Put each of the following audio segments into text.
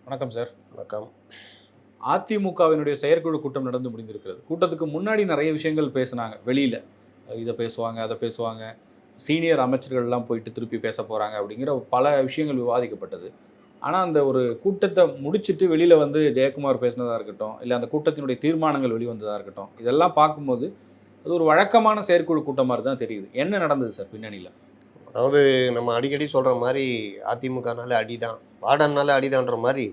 வணக்கம் சார். வணக்கம். அதிமுகவினுடைய செயற்குழு கூட்டம் நடந்து முடிந்திருக்கிறது. கூட்டத்துக்கு முன்னாடி நெறைய விஷயங்கள் பேசுனாங்க வெளியில. இத பேசுவாங்க, அத பேசுவாங்க. சீனியர் அமைச்சர்கள்லாம் போயிட்டு திருப்பி பேசப் போறாங்க அப்படிங்கிற பல விஷயங்கள் விவாதிக்கப்பட்டது. ஆனா, அந்த ஒரு கூட்டத்த முடிச்சுட்டு வெளியில வந்து ஜெயக்குமார் பேசினதா இருக்கட்டும், இல்ல அந்த கூட்டத்தினுடைய தீர்மானங்கள் வெளிவந்ததா இருக்கட்டும், இதெல்லாம் பார்க்கும்போது அது ஒரு வழக்கமான செயற்குழு கூட்டம் மாரி தான் தெரியுது. என்ன நடந்தது சார் பின்னணியில? அதாவது நம்ம அடிக்கடி சொல்ற மாரி அதிமுகனாலே அடிதான். வார்டன்னாலே அடிதான்ற மாரி,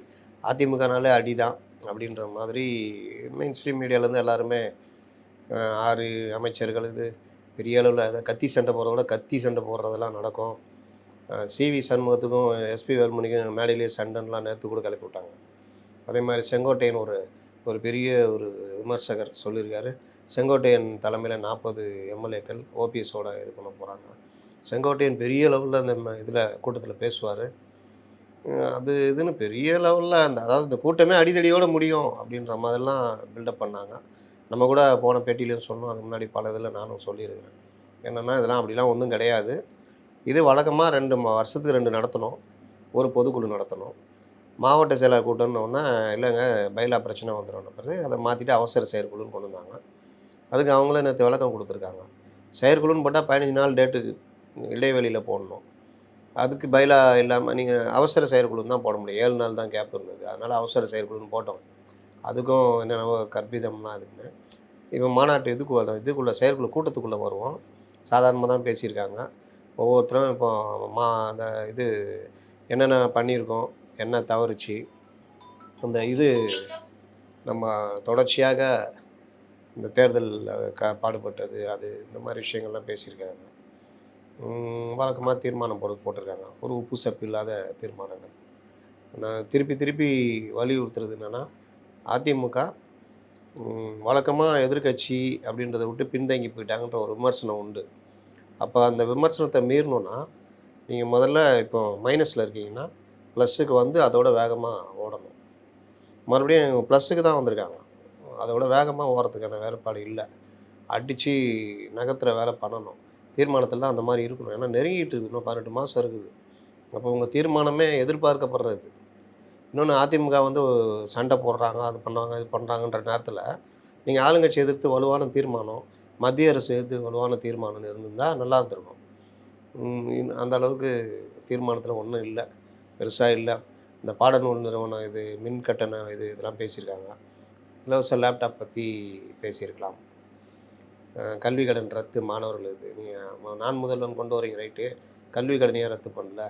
அதிமுகனாலே அடிதான் அப்படின்ற மாதிரி மெயின் ஸ்ட்ரீம் மீடியாலேருந்து எல்லாருமே 6 அமைச்சர்கள் இது பெரிய அளவுல அத கத்தி சண்டை போடுறத விட கத்தி சண்டை போடுறதெல்லாம் நடக்கும். சிவி சண்முகத்துக்கும், எஸ்பி வேலுமணிக்கும் மேடையிலேயே சண்டைன்லாம் நேத்து கூட கிளப்பி விட்டாங்க. அதே மாரி செங்கோட்டையன் ஒரு ஒரு பெரிய ஒரு விமர்சகர் சொல்லியிருக்காரு. செங்கோட்டையன் தலைமையில 40 எம்எல்ஏக்கள் ஓபிஎஸோட இது பண்ண போறாங்க. செங்கோட்டையன் பெரிய லெவல்ல அந்த இதில கூட்டத்தில பேசுவாரு. அது இதுன்னு பெரிய லெவல்ல அதாவது இந்த கூட்டமே அடிதடியோட முடியும் அப்படின்ற மாதிரிலாம் பில்டப் பண்ணாங்க. நம்ம கூட போன பேட்டியிலயும் சொன்னோம். அதுக்கு முன்னாடி பல இதில நானும் சொல்லியிருக்கிறேன். என்னன்னா, இதெல்லாம் அப்படிலாம் ஒண்ணும் கிடையாது. இது வழக்கமா 2 வருஷத்துக்கு 2 நடத்தணும். ஒரு பொதுக்குழு நடத்தணும். மாவட்ட செயலர் கூட்டம்னோனே, இல்லங்க பைலா பிரச்சனை வந்துரும்ன பிறகு அத மாத்திட்டு அவசர செயற்குழுன்னு கொண்டு வந்தாங்க. அதுக்கு அவங்களே நேத்து விளக்கம் குடுத்துருக்காங்க. செயற்குழுன்னு போட்டா 15 நாள் டேட்டுக்கு இடைவெளியில போடணும். அதுக்கு பைலா இல்லாம நீங்க அவசர செயற்குழுன்னு தான் போட முடியும். 7 நாள் தான் கேப் இருந்தது. அதனால அவசர செயற்குழுன்னு போட்டோம். அதுக்கும் என்னென்னவோ கற்பிதம்லாம் இருக்குன்னு. இப்ப மாநாட்டு இதுக்குள்ள செயற்குழு கூட்டத்துக்குள்ள வருவோம். சாதாரணமா தான் பேசியிருக்காங்க. ஒவ்வொருத்தரும் இப்போ அந்த இது என்னென்ன பண்ணியிருக்கோம், என்ன தவறுச்சு, அந்த இது நம்ம தொடர்ச்சியாக இந்த தேர்தல்ல பாடுபட்டது, அது இந்த மாரி விஷயங்கள்லாம் பேசியிருக்காங்க. வழக்கமா தீர்மானம் போட்டிருக்காங்க. ஒரு உப்பு சப்பு இல்லாத தீர்மானங்கள். நான் திருப்பி திருப்பி வலியுறுத்துறது என்னன்னா, அதிமுக வழக்கமா எதிர்க்கட்சி அப்படின்றத விட்டு பின்தங்கி போயிட்டாங்கன்ற ஒரு விமர்சனம் உண்டு. அப்ப அந்த விமர்சனத்த மீறணும்னா, நீங்க முதல்ல இப்போ மைனஸ்ல இருக்கீங்கன்னா, ப்ளஸ்ஸுக்கு வந்து அதோட வேகமா ஓடணும். மறுபடியும் ப்ளஸ்ஸுக்கு தான் வந்திருக்காங்க. அதோட வேகமா ஓடுறதுக்கான வேலைப்பாடு இல்ல. அடிச்சு நகர்த்துற வேலை பண்ணணும். தீர்மானத்தில அந்த மாரி இருக்கணும். ஏன்னா நெருங்கிட்டு இருக்கு. இன்னும் 18 மாசம் இருக்குது. அப்போ உங்க தீர்மானமே எதிர்பார்க்கப்படுறது. இன்னொன்னு அதிமுக வந்து சண்டை போடுறாங்க, அது பண்ணாங்க, இது பண்றாங்கன்ற நேரத்தில, நீங்க ஆளுங்கட்சி எதிர்த்து வலுவான தீர்மானம், மத்திய அரசு எதிர்த்து வலுவான தீர்மானம் இருந்திருந்தா நல்லா இருந்திருக்கும். அந்த அளவுக்கு தீர்மானத்தில ஒண்ணும் இல்ல. பெருசா இல்ல. இந்த பாடநூல் நிறுவனம் இது, மின் கட்டண இதெல்லாம் பேசியிருக்காங்க. இலவச லேப்டாப் பத்தி பேசியிருக்கலாம். கல்வி கடன் ரத்து மாணவர்கள் இது. நீங்க நான் முதல்வன் கொண்டு வரீங்க ரைட்டு. கல்வி கடன ஏன் ரத்து பண்ணல?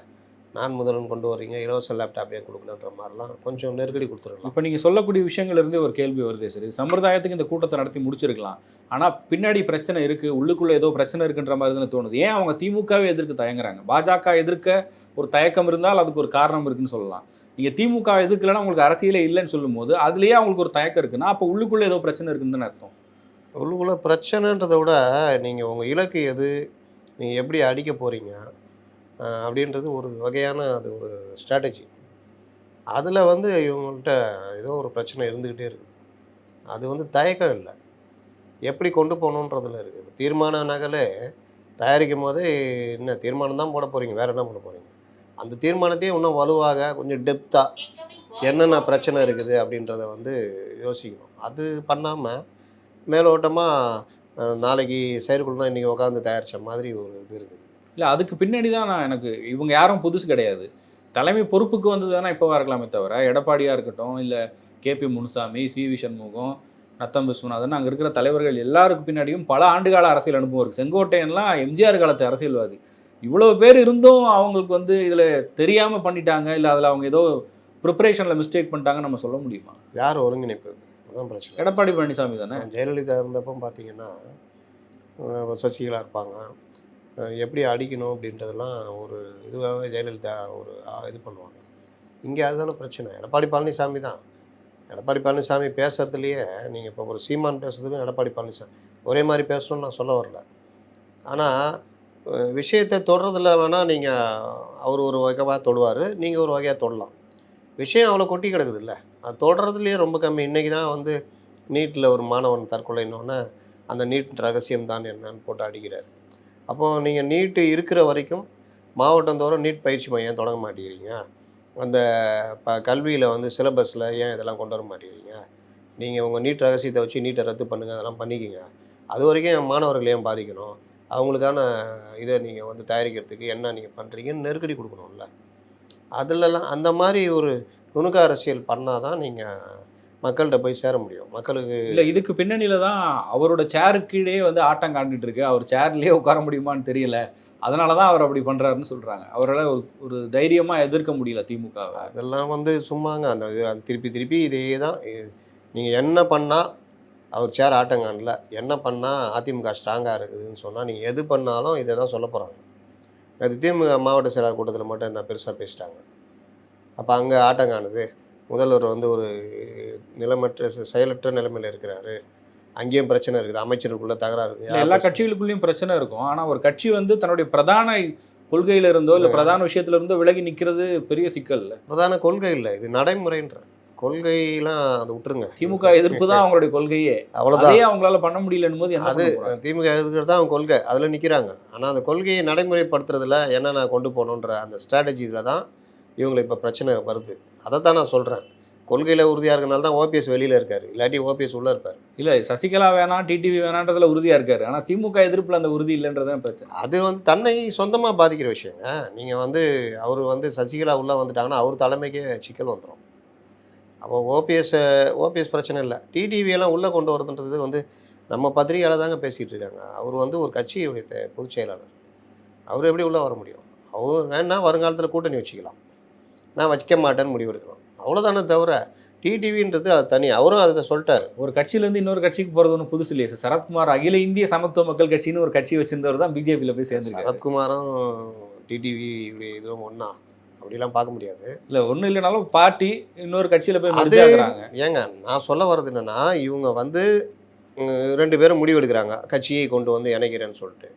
நான் முதல்வன் கொண்டு வரீங்க, இலவச லேப்டாப் ஏன் குடுக்கலன்ற மாரிலாம் கொஞ்சம் நெருக்கடி குடுத்துருக்கலாம். இப்ப நீங்க சொல்லக்கூடிய விஷயங்கள்ல இருந்தே ஒரு கேள்வி வருதே சரி. சம்பிரதாயத்துக்கு இந்த கூட்டத்த நடத்தி முடிச்சிருக்கலாம். ஆனா, பின்னாடி பிரச்சனை இருக்கு. உள்ளுக்குள்ள ஏதோ பிரச்சனை இருக்குன்ற மாரி தானே தோணுது. ஏன் அவங்க திமுகவே எதிர்க்க தயங்குறாங்க? பாஜக எதிர்க்க ஒரு தயக்கம் இருந்தால் அதுக்கு ஒரு காரணம் இருக்குன்னு சொல்லலாம். நீங்க திமுக எதிர்க்கலன்னா உங்களுக்கு அரசியலே இல்லன்னு சொல்லும்போது, அதிலேயே அவங்களுக்கு ஒரு தயக்கம் இருக்குன்னா, அப்ப உள்ளுக்குள்ள ஏதோ பிரச்சனை இருக்குன்னு தானே அர்த்தம். உள்ளுக்குள்ள பிரச்சனைன்றத விட, நீங்க உங்க இலக்கு எது? நீங்க எப்படி அடிக்க போறீங்க? அப்படின்றது ஒரு வகையான அது ஒரு ஸ்ட்ராட்டஜி. அதுல வந்து இவங்கள்ட்ட ஏதோ ஒரு பிரச்சனை இருந்துகிட்டே இருக்கு. அது வந்து தயக்கம் இல்ல. எப்படி கொண்டு போணுன்றதுல இருக்கு. இப்ப தீர்மான நகலே தயாரிக்கும்போதே, என்ன தீர்மானம் தான் போட போறீங்க. வேற என்ன பண்ண போறீங்க? அந்த தீர்மானத்தையே இன்னும் வலுவாக, கொஞ்சம் டெப்த்தா என்னென்ன பிரச்சனை இருக்குது அப்படின்றத வந்து யோசிக்கணும். அது பண்ணாம, மேலோட்டமா நாளைக்கு செயற்குழுனா இன்னைக்கு உட்காந்து தயாரிச்ச மாதிரி ஒரு இது இருக்குது. இல்ல அதுக்கு பின்னாடி தான் எனக்கு இவங்க யாரும் புதுசு கிடையாது. தலைமை பொறுப்புக்கு வந்தது வேணா இப்பவா இருக்கலாமே தவிர, எடப்பாடியா இருக்கட்டும், இல்ல கே.பி. முனுசாமி, சி.வி. சண்முகம், நத்தம் விஸ்வநாதன் அங்க இருக்கிற தலைவர்கள் எல்லாருக்கு பின்னாடியும் பல ஆண்டுகால அரசியல் அனுபவம் இருக்கு. செங்கோட்டையன்லாம் எம்ஜிஆர் காலத்து அரசியல்வாதி. இவ்வளவு பேர் இருந்தும் அவங்களுக்கு வந்து இதுல தெரியாம பண்ணிட்டாங்க, இல்ல அதுல அவங்க ஏதோ பிரிப்பரேஷன்ல மிஸ்டேக் பண்ணிட்டாங்கன்னு நம்ம சொல்ல முடியுமா? யார் ஒருங்கிணைப்பது? அதான் பிரச்சனை. எடப்பாடி பழனிசாமி தானே? ஜெயலலிதா இருந்தப்போ பார்த்தீங்கன்னா, சசிகலா இருப்பாங்க. எப்படி அடிக்கணும் அப்படின்றதெல்லாம் ஒரு இதுவாவே ஜெயலலிதா ஒரு இது பண்ணுவாங்க. இங்க அதுதானே பிரச்சனை. எடப்பாடி பழனிசாமி தான். எடப்பாடி பழனிசாமி பேசுறதுலயே நீங்க இப்போ ஒரு சீமான் பேசுறதுக்கும் எடப்பாடி பழனிசாமி ஒரே மாரி பேசணும்னு நான் சொல்ல வரல. ஆனா, விஷயத்த தொடுறதுல வேணா நீங்க அவரு ஒரு வகையா தொடுவாரு. நீங்க ஒரு வகையா தொடலாம். விஷயம் அவ்வளோ கொட்டி கிடக்குதுல்ல. அது தொடர்றதுலயே ரொம்ப கம்மி. இன்னைக்கு தான் வந்து நீட்ல ஒரு மாணவன் தற்கொலைன்னோனே, அந்த நீட் ரகசியம் தான் என்னன்னு போட்டு அடிக்கிறாரு. அப்போ நீங்க நீட் இருக்கிற வரைக்கும் மாவட்டந்தோறும் நீட் பயிற்சி மையம் தொடங்க மாட்டேங்கிறீங்க. அந்த கல்வியில் வந்து சிலபஸில் ஏன் இதெல்லாம் கொண்டு வர மாட்டேங்கிறீங்க? நீங்கள் உங்கள் நீட் ரகசியத்தை வச்சு நீட்டை ரத்து பண்ணுங்கள், அதெல்லாம் பண்ணிக்கிங்க. அது வரைக்கும் என் மாணவர்கள் ஏன் பாதிக்கணும்? அவங்களுக்கான இதை நீங்கள் வந்து தயாரிக்கிறதுக்கு என்ன நீங்கள் பண்ணுறீங்கன்னு நெருக்கடி கொடுக்கணும்ல. அதுலலாம் அந்த மாதிரி ஒரு நுணுக்க அரசியல் பண்ணால் தான் நீங்கள் மக்கள்கிட்ட போய் சேர முடியும். மக்களுக்கு இல்ல இதுக்கு பின்னணியில தான் அவரோட சேருக்கு கீழயே வந்து ஆட்டம் காண்டுட்டு இருக்கு. அவர் சேர்லயே உட்கார முடியுமான்னு தெரியல. அதனால தான் அவர் அப்படி பண்றாருன்னு சொல்றாங்க. அவரால ஒரு ஒரு தைரியமா எதிர்க்க முடியல திமுகவ. அதெல்லாம் வந்து சும்மாங்க. அந்த இது அது திருப்பி திருப்பி இதே தான். நீங்கள் என்ன பண்ணால் அவர் சேர் ஆட்டங்கானல, என்ன பண்ணால் அதிமுக ஸ்ட்ராங்காக இருக்குதுன்னு சொன்னால், நீங்கள் எது பண்ணாலும் இதை தான் சொல்ல போகிறாங்க. அது திமுக மாவட்ட செயலாளர் கூட்டத்தில் மட்டும் என்ன பெருசாக பேசிட்டாங்க. அப்போ அங்கே ஆட்டங்காணுது. முதல்வர் வந்து ஒரு நிலைமற்ற செயலற்ற நிலைமையில் இருக்கிறாரு. அங்கேயும் பிரச்சனை இருக்குது. அமைச்சருக்குள்ள தகராறு இருக்குது. இல்ல எல்லா கட்சிகளுக்குள்ளயும் பிரச்சனை இருக்கும். ஆனா ஒரு கட்சி வந்து தன்னுடைய பிரதான கொள்கையில இருந்தோ இல்ல பிரதான விஷயத்துல இருந்தோ விலகி நிக்கிறது பெரிய சிக்கல் இல்ல. பிரதான கொள்கை இல்லை, இது நடைமுறைன்ற கொள்கையெல்லாம் அதை விட்டுருங்க. திமுக எதிர்ப்பு தான் அவங்களுடைய கொள்கையே. அவ்வளோதான். அதையே அவங்களால பண்ண முடியலன்னும் போது என்ன அது பண்ண போறாங்க? திமுக எதிர்க்கிறது தான் அவங்க கொள்கை. அதில் நிற்கிறாங்க. ஆனால் அந்த கொள்கையை நடைமுறைப்படுத்துறதுல என்னென்ன கொண்டு போகணுன்ற அந்த ஸ்ட்ராட்டஜியில் தான் இவங்களுக்கு இப்போ பிரச்சனை வருது. அதை தான் நான் சொல்கிறேன். கொள்கையில் உறுதியாக இருக்கனால தான் ஓபிஎஸ் வெளியில் இருக்கார். இல்லாட்டி ஓபிஎஸ் உள்ளே இருப்பார். இல்ல சசிகலா வேணாம், டிடிவி வேணான்றதுல உறுதியா இருக்காரு. ஆனா திமுக எதிர்ப்புல அந்த உறுதி இல்லைன்றதுதான் பிரச்சனை. அது வந்து தன்னை சொந்தமாக பாதிக்கிற விஷயங்க. நீங்கள் வந்து அவர் வந்து சசிகலா உள்ளே வந்துட்டாங்கன்னா அவர் தலைமைக்கே சிக்கல் வந்துடும். அப்போ ஓபிஎஸ் பிரச்சனை இல்லை. டிடிவியெல்லாம் உள்ளே கொண்டு வரதுன்றது வந்து நம்ம பத்திரிகையால் தாங்க பேசிகிட்டு இருக்காங்க. அவர் வந்து ஒரு கட்சியுடைய பொதுச் செயலாளர். அவர் எப்படி உள்ளே வர முடியும்? அவர் வேணா வருங்காலத்தில் கூட்டணி வச்சுக்கலாம். நான் வைக்க மாட்டேன்னு முடிவெடுக்கலாம். அவ்வளோதானே தவிர டிடிவின்றது அது தனி. அவரும் அதை சொல்லிட்டாரு. ஒரு கட்சியில இருந்து இன்னொரு கட்சிக்கு போறது ஒன்றும் புதுசு இல்லையே சார். சரத்குமார் அகில இந்திய சமத்துவ மக்கள் கட்சின்னு ஒரு கட்சி வச்சிருந்தவர் தான் பிஜேபியில் போய் சேர்ந்துருக்காரு. சரத்குமாரும் டிடிவி இதுவும் ஒன்றா அப்படிலாம் பார்க்க முடியாது. இல்ல ஒன்றும் இல்லைனாலும் பார்ட்டி இன்னொரு கட்சியில போய் அது merge ஆகுறாங்க. ஏங்க நான் சொல்ல வர்றது என்னன்னா, இவங்க வந்து 2 பேரும் முடிவெடுக்கிறாங்க. கட்சியை கொண்டு வந்து இணைக்கிறேன்னு சொல்லிட்டு.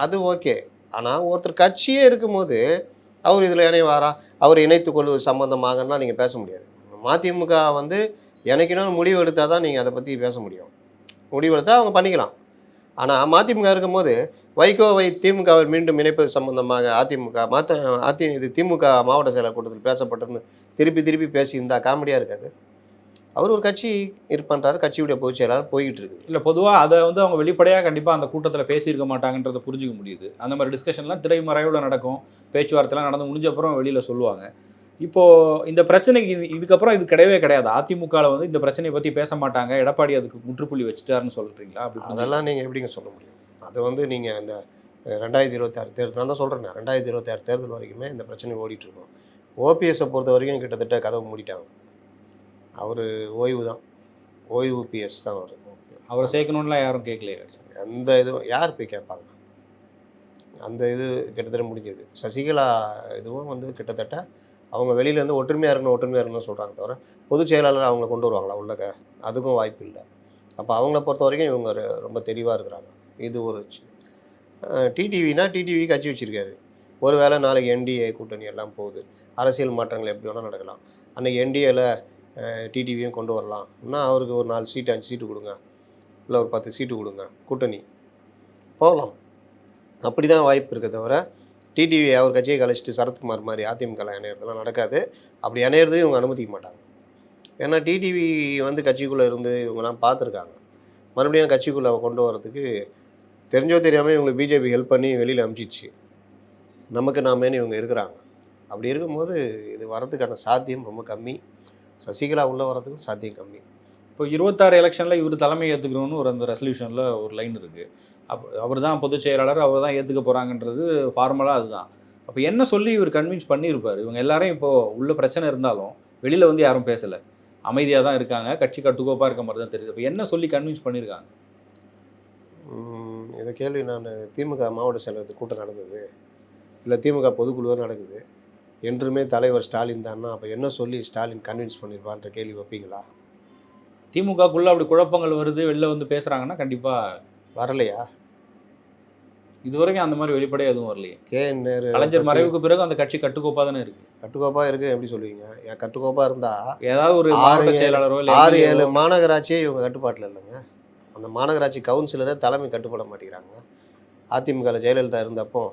அது ஓகே. ஆனால் ஒருத்தர் கட்சியே இருக்கும்போது அவர் இதில் இணைவாரா? அவர் இணைத்துக் கொள்வது சம்பந்தமாகனா நீங்கள் பேச முடியாது. மதிமுக வந்து இணைக்கணும்னு முடிவு எடுத்தால் தான் நீங்கள் அதை பற்றி பேச முடியும். முடிவெடுத்தால் அவங்க பண்ணிக்கலாம். ஆனால் மதிமுக இருக்கும்போது வைகோவை திமுகவில் மீண்டும் இணைப்பது சம்பந்தமாக இது திமுக மாவட்ட செயலர் கூட்டத்தில் பேசப்பட்டதுன்னு திருப்பி திருப்பி பேசியிருந்தா காமெடியாக இருக்காது. அவர் ஒரு கட்சி பண்ணுறாரு, கட்சியுடைய பொதுச் செயலாளர் போய்கிட்டு இருக்குது. இல்ல பொதுவா அதை வந்து அவங்க வெளிப்படையா கண்டிப்பா அந்த கூட்டத்துல பேசியிருக்க மாட்டாங்கன்றதை புரிஞ்சுக்க முடியுது. அந்த மாதிரி டிஸ்கஷன்லாம் திரைமறைவுல நடக்கும். பேச்சுவார்த்தைலாம் நடந்து முடிஞ்ச அப்புறம் வெளியில சொல்லுவாங்க. இப்போ இந்த பிரச்சனைக்கு இதுக்கப்புறம் இது கிடையவே கிடையாது. அதிமுகவில் வந்து இந்த பிரச்சனையை பத்தி பேச மாட்டாங்க. எடப்பாடி அதுக்கு முற்றுப்புள்ளி வச்சுட்டாருன்னு சொல்றீங்களா? அப்படி அதெல்லாம் நீங்கள் எப்படிங்க சொல்ல முடியும்? அது வந்து நீங்கள் இந்த 2026 தேர்தல் நான் தான் சொல்கிறேன். 2026 தேர்தல் வரைக்குமே இந்த பிரச்சனை ஓடிட்டுருக்கோம். ஓபிஎஸை பொறுத்த வரைக்கும் கிட்டத்தட்ட கதவு மூடிட்டாங்க. அவர் ஓய்வு தான். ஓய்வு பிஎஸ் தான் அவர். அவரை சேர்க்கணும்லாம் யாரும் கேட்கலையே. எந்த இதுவும் யார் போய் கேட்பாங்க? அந்த இது கிட்டத்தட்ட முடிஞ்சது. சசிகலா இதுவும் வந்து கிட்டத்தட்ட அவங்க வெளியிலேருந்து ஒற்றுமையாக இருக்கணும்னு சொல்கிறாங்க தவிர பொதுச் செயலாளர் அவங்கள கொண்டு வருவாங்களா உள்ளக்க? அதுக்கும் வாய்ப்பு இல்லை. அப்போ அவங்கள பொறுத்த வரைக்கும் இவங்க ரொம்ப தெளிவாக இருக்கிறாங்க. இது ஒரு டிடிவி கட்சி வச்சுருக்காரு. ஒரு வேளை நாளைக்கு என்டிஏ கூட்டணி எல்லாம் போகுது. அரசியல் மாற்றங்கள் எப்படி வேணால் நடக்கலாம். அன்றைக்கி என்டிஏல டிடிவியும் கொண்டு வரலாம். இன்னும் அவருக்கு ஒரு 4 சீட்டு 5 சீட்டு கொடுங்க, இல்லை ஒரு 10 சீட்டு கொடுங்க, கூட்டணி போகலாம். அப்படி தான் வாய்ப்பு இருக்க தவிர டிடிவி அவர் கட்சியை கழிச்சிட்டு சரத்குமார் மாதிரி அதிமுக இணையறதுலாம் நடக்காது. அப்படி இணையிறது இவங்க அனுமதிக்க மாட்டாங்க. ஏன்னா டிடிவி வந்து கட்சிக்குள்ளே இருந்து இவங்கெல்லாம் பார்த்துருக்காங்க. மறுபடியும் கட்சிக்குள்ளே கொண்டு வரதுக்கு தெரிஞ்சோ தெரியாமல் இவங்க பிஜேபி ஹெல்ப் பண்ணி வெளியில் அனுப்பிச்சிச்சு. நமக்கு நாமேன்னு இவங்க இருக்கிறாங்க. அப்படி இருக்கும்போது இது வரதுக்கான சாத்தியம் ரொம்ப கம்மி. சசிகலா உள்ளே வரதுக்கும் சாத்தியம் கம்மி. இப்போ 26 எலெக்ஷனில் இவர் தலைமை ஏற்றுக்கணும்னு ஒரு அந்த ரெசல்யூஷனில் ஒரு லைன் இருக்குது. அவர் தான் பொதுச் செயலாளர், அவர் தான் ஏற்றுக்க போகிறாங்கன்றது ஃபார்மலாக அதுதான். அப்போ என்ன சொல்லி இவர் கன்வின்ஸ் பண்ணியிருப்பார்? இவங்க எல்லாரும் இப்போது உள்ள பிரச்சனை இருந்தாலும் வெளியில் வந்து யாரும் பேசலை, அமைதியாக தான் இருக்காங்க, கட்சி கட்டுக்கோப்பாக இருக்க மாதிரி தான் தெரியுது. இப்போ என்ன சொல்லி கன்வின்ஸ் பண்ணியிருக்காங்க? இதை கேள்வி நான் திமுக மாவட்ட செயலகத்துக்கு கூட்டம் நடந்தது, இல்லை திமுக பொதுக்குழுவாக நடக்குது, என்றுமே தலைவர் ஸ்டாலின் தான்னா அப்போ என்ன சொல்லி ஸ்டாலின் கன்வின்ஸ் பண்ணியிருப்பான்ற கேள்வி வைப்பீங்களா? திமுகக்குள்ளே அப்படி குழப்பங்கள் வருது, வெளில வந்து பேசுகிறாங்கன்னா கண்டிப்பாக வரலையா? இதுவரைக்கும் அந்த மாதிரி வெளிப்படையாக எதுவும் வரலையே. KN கலைஞர் மறைவுக்கு பிறகு அந்த கட்சி கட்டுக்கோப்பாக தானே இருக்குது. கட்டுக்கோப்பாக இருக்குது எப்படி சொல்லுவீங்க? என் கட்டுக்கோப்பாக இருந்தால் ஏதாவது ஒரு மாவட்ட செயலாளரோ இல்லை 6-7 மாநகராட்சியே இவங்க கட்டுப்பாட்டில் இல்லைங்க. அந்த மாநகராட்சி கவுன்சிலரை தலைமை கட்டுப்பட மாட்டேங்கிறாங்க. அதிமுகவில் ஜெயலலிதா இருந்தப்போ